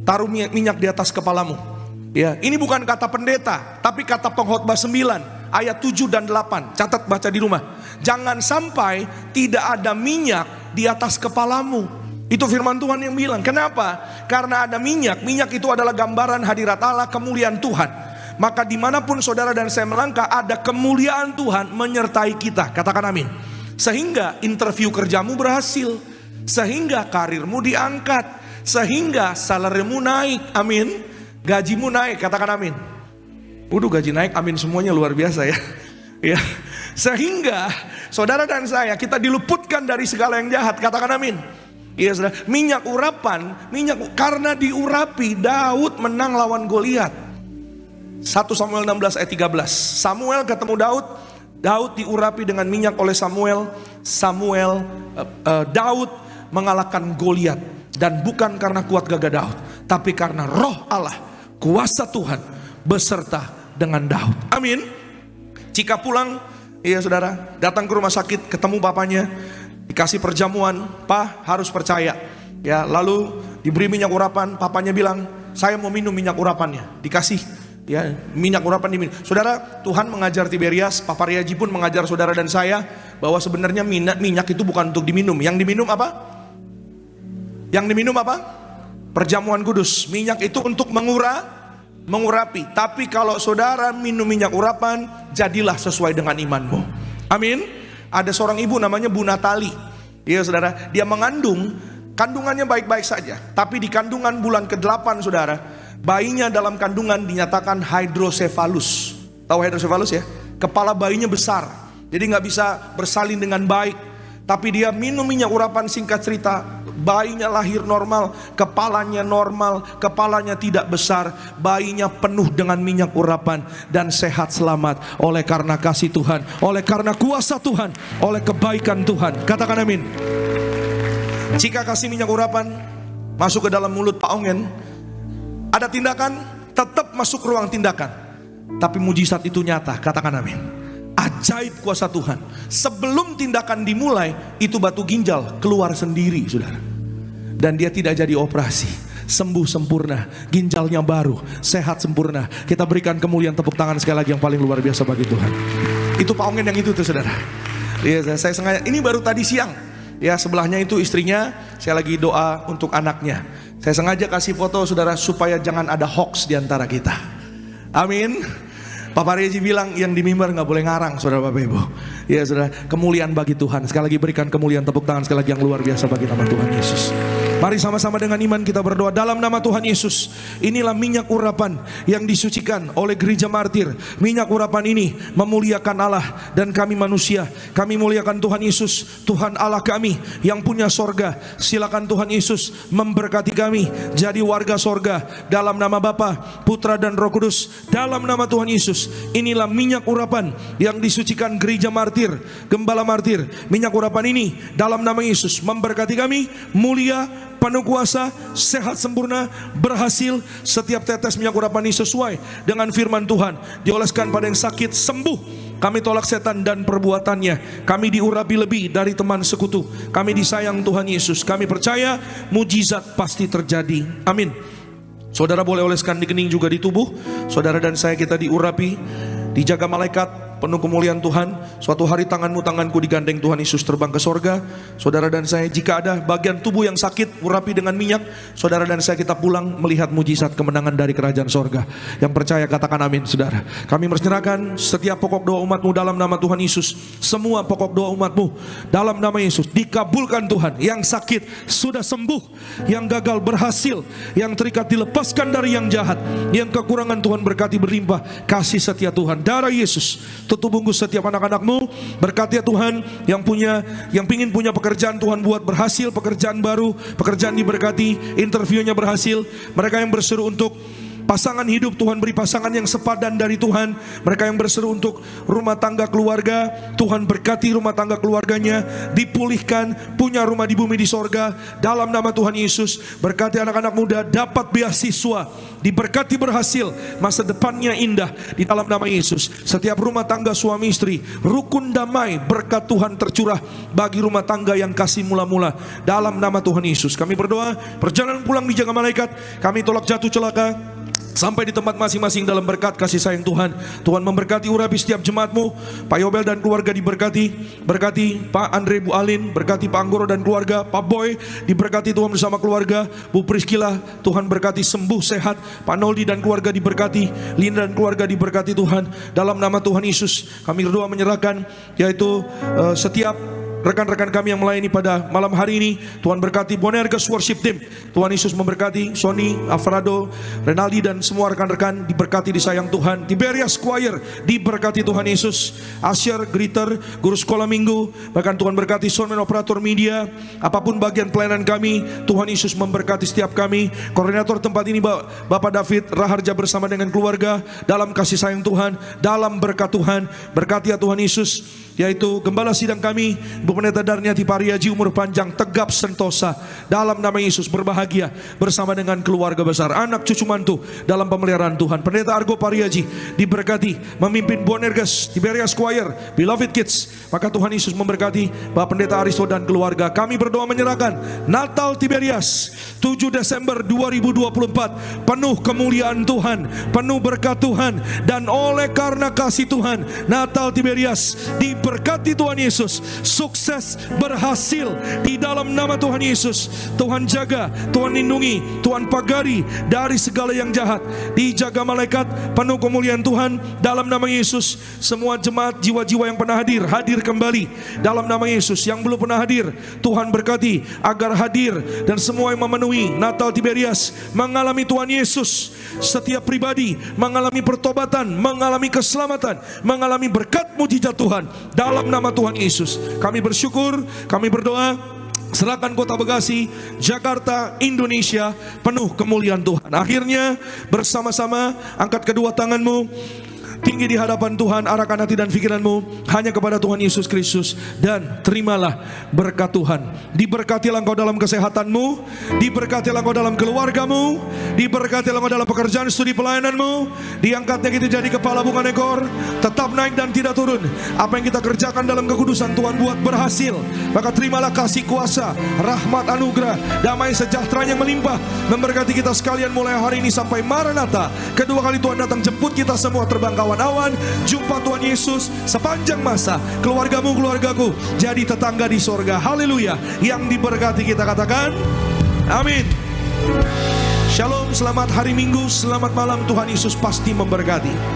taruh minyak di atas kepalamu. Ya, ini bukan kata pendeta, tapi kata pengkhotbah 9 ayat 7 dan 8. Catat, baca di rumah. Jangan sampai tidak ada minyak di atas kepalamu. Itu firman Tuhan yang bilang. Kenapa? Karena ada minyak. Minyak itu adalah gambaran hadirat Allah, kemuliaan Tuhan. Maka dimanapun saudara dan saya melangkah, ada kemuliaan Tuhan menyertai kita. Katakan amin. Sehingga interview kerjamu berhasil, sehingga karirmu diangkat, sehingga salarimu naik. Amin. Gajimu naik. Katakan amin. Waduh, gaji naik, amin semuanya, luar biasa ya. Ya. Sehingga saudara dan saya, kita diluputkan dari segala yang jahat. Katakan amin. Iya saudara, minyak urapan, karena diurapi Daud menang lawan Goliat. 1 Samuel 16 ayat 13. Samuel ketemu Daud, Daud diurapi dengan minyak oleh Samuel. Daud mengalahkan Goliat, dan bukan karena kuat gagah Daud, tapi karena roh Allah, kuasa Tuhan beserta dengan Daud. Amin. Jika pulang, iya saudara, datang ke rumah sakit, ketemu bapaknya, dikasih perjamuan, Pak harus percaya. Ya, lalu diberi minyak urapan, papanya bilang, saya mau minum minyak urapannya. Dikasih, ya, minyak urapan diminum. Saudara, Tuhan mengajar Tiberias, Pak Pariaji pun mengajar saudara dan saya, bahwa sebenarnya minyak itu bukan untuk diminum. Yang diminum apa? Yang diminum apa? Perjamuan kudus. Minyak itu untuk mengurapi. Tapi kalau saudara minum minyak urapan, jadilah sesuai dengan imanmu. Amin. Ada seorang ibu namanya Bu Natali. Iya saudara, dia mengandung, kandungannya baik-baik saja. Tapi di kandungan bulan ke-8 saudara, bayinya dalam kandungan dinyatakan hidrosefalus. Tahu hidrosefalus ya? Kepala bayinya besar, jadi nggak bisa bersalin dengan baik. Tapi dia minum minyak urapan, singkat cerita, bayinya lahir normal, kepalanya normal, kepalanya tidak besar, bayinya penuh dengan minyak urapan dan sehat selamat. Oleh karena kasih Tuhan, oleh karena kuasa Tuhan, oleh kebaikan Tuhan. Katakan amin. Jika kasih minyak urapan masuk ke dalam mulut Pak Ongen, ada tindakan, tetap masuk ruang tindakan, tapi mujizat itu nyata. Katakan amin. Ajaib kuasa Tuhan. Sebelum tindakan dimulai, itu batu ginjal keluar sendiri saudara. Dan dia tidak jadi operasi, sembuh sempurna, ginjalnya baru, sehat sempurna. Kita berikan kemuliaan, tepuk tangan sekali lagi yang paling luar biasa bagi Tuhan. Itu Pak Ongen yang itu tuh saudara. Ya, saya sengaja, ini baru tadi siang. Ya, sebelahnya itu istrinya, saya lagi doa untuk anaknya. Saya sengaja kasih foto saudara, supaya jangan ada hoax di antara kita. Amin. Pak Pariaji bilang yang di mimbar nggak boleh ngarang, saudara Bapak Ibu. Ya saudara, kemuliaan bagi Tuhan. Sekali lagi berikan kemuliaan, tepuk tangan sekali lagi yang luar biasa bagi nama Tuhan Yesus. Mari sama-sama dengan iman kita berdoa dalam nama Tuhan Yesus. Inilah minyak urapan yang disucikan oleh gereja martir. Minyak urapan ini memuliakan Allah dan kami manusia. Kami muliakan Tuhan Yesus, Tuhan Allah kami yang punya sorga. Silakan Tuhan Yesus memberkati kami jadi warga sorga. Dalam nama Bapa, Putra dan Roh Kudus. Dalam nama Tuhan Yesus. Inilah minyak urapan yang disucikan gereja martir, gembala martir. Minyak urapan ini dalam nama Yesus memberkati kami, mulia, penuh kuasa, sehat sempurna, berhasil. Setiap tetes minyak urapan ini sesuai dengan firman Tuhan. Dioleskan pada yang sakit, sembuh. Kami tolak setan dan perbuatannya. Kami diurapi lebih dari teman sekutu. Kami disayang Tuhan Yesus. Kami percaya mujizat pasti terjadi. Amin. Saudara boleh oleskan di kening juga di tubuh. Saudara dan saya kita diurapi, dijaga malaikat, penuh kemuliaan Tuhan. Suatu hari tanganmu, tanganku digandeng Tuhan Yesus terbang ke sorga. Saudara dan saya, jika ada bagian tubuh yang sakit, urapi dengan minyak. Saudara dan saya kita pulang melihat mujizat kemenangan dari kerajaan sorga. Yang percaya katakan amin, saudara. Kami menyerahkan setiap pokok doa umatmu dalam nama Tuhan Yesus. Semua pokok doa umatmu dalam nama Yesus dikabulkan Tuhan. Yang sakit sudah sembuh, yang gagal berhasil, yang terikat dilepaskan dari yang jahat, yang kekurangan Tuhan berkati berlimpah. Kasih setia Tuhan, darah Yesus tutup bungkus setiap anak-anakmu. Berkati ya Tuhan, yang pingin punya pekerjaan Tuhan buat berhasil, pekerjaan baru, pekerjaan diberkati, interviewnya berhasil. Mereka yang berseru untuk pasangan hidup, Tuhan beri pasangan yang sepadan dari Tuhan. Mereka yang berseru untuk rumah tangga keluarga, Tuhan berkati rumah tangga keluarganya, dipulihkan, punya rumah di bumi di sorga dalam nama Tuhan Yesus. Berkati anak-anak muda dapat beasiswa, diberkati berhasil, masa depannya indah di dalam nama Yesus. Setiap rumah tangga suami istri, rukun damai, berkat Tuhan tercurah bagi rumah tangga yang kasih mula-mula dalam nama Tuhan Yesus. Kami berdoa, perjalanan pulang dijaga malaikat, kami tolak jatuh celaka, sampai di tempat masing-masing dalam berkat kasih sayang Tuhan. Tuhan memberkati urapi setiap jemaatmu. Pak Yobel dan keluarga diberkati. Berkati Pak Andre, Bu Alin. Berkati Pak Anggoro dan keluarga. Pak Boy diberkati Tuhan bersama keluarga. Bu Priscilla Tuhan berkati sembuh sehat. Pak Noldi dan keluarga diberkati. Lina dan keluarga diberkati Tuhan. Dalam nama Tuhan Yesus kami berdoa menyerahkan, yaitu setiap rekan-rekan kami yang melayani pada malam hari ini. Tuhan berkati Bonerges Worship Team. Tuhan Yesus memberkati Sony, Alfredo, Renaldi dan semua rekan-rekan diberkati disayang Tuhan. Tiberias Choir diberkati Tuhan Yesus. Asher, Greeter, guru sekolah minggu, bahkan Tuhan berkati Soundman Operator Media. Apapun bagian pelayanan kami, Tuhan Yesus memberkati setiap kami. Koordinator tempat ini Bapak David Raharja bersama dengan keluarga dalam kasih sayang Tuhan, dalam berkat Tuhan. Berkati ya Tuhan Yesus, yaitu gembala sidang kami Bu Pendeta Darniati Pariaji, umur panjang, tegap sentosa dalam nama Yesus, berbahagia bersama dengan keluarga besar, anak cucu mantu dalam pemeliharaan Tuhan. Pendeta Argo Pariaji diberkati memimpin Bonerges, Tiberias Choir, Beloved Kids. Maka Tuhan Yesus memberkati Bapak Pendeta Aristo dan keluarga. Kami berdoa menyerahkan Natal Tiberias 7 Desember 2024 penuh kemuliaan Tuhan, penuh berkat Tuhan, dan oleh karena kasih Tuhan, Natal Tiberias diberkati Tuhan Yesus, sukses, berhasil di dalam nama Tuhan Yesus. Tuhan jaga, Tuhan lindungi, Tuhan pagari dari segala yang jahat. Dijaga malaikat, penuh kemuliaan Tuhan dalam nama Yesus. Semua jemaat jiwa-jiwa yang pernah hadir, hadir kembali dalam nama Yesus. Yang belum pernah hadir, Tuhan berkati agar hadir, dan semua yang memenuhi Natal Tiberias mengalami Tuhan Yesus. Setiap pribadi mengalami pertobatan, mengalami keselamatan, mengalami berkat mujizat Tuhan dalam nama Tuhan Yesus. Kami bersyukur, kami berdoa. Serahkan kota Bekasi, Jakarta, Indonesia penuh kemuliaan Tuhan. Akhirnya bersama-sama angkat kedua tanganmu tinggi di hadapan Tuhan, arahkan hati dan pikiranmu hanya kepada Tuhan Yesus Kristus, dan terimalah berkat Tuhan. Diberkatilah engkau dalam kesehatanmu, diberkatilah engkau dalam keluargamu, diberkatilah engkau dalam pekerjaan studi pelayananmu. Diangkatnya kita jadi kepala bukan ekor, tetap naik dan tidak turun. Apa yang kita kerjakan dalam kekudusan Tuhan buat berhasil. Maka terimalah kasih kuasa, rahmat, anugerah, damai sejahtera yang melimpah memberkati kita sekalian mulai hari ini sampai Maranatha. Kedua kali Tuhan datang jemput kita semua terbang awan-awan. Jumpa Tuhan Yesus sepanjang masa. Keluargamu, keluargaku jadi tetangga di sorga. Haleluya. Yang diberkati kita katakan amin. Shalom, selamat hari Minggu, selamat malam. Tuhan Yesus pasti memberkati.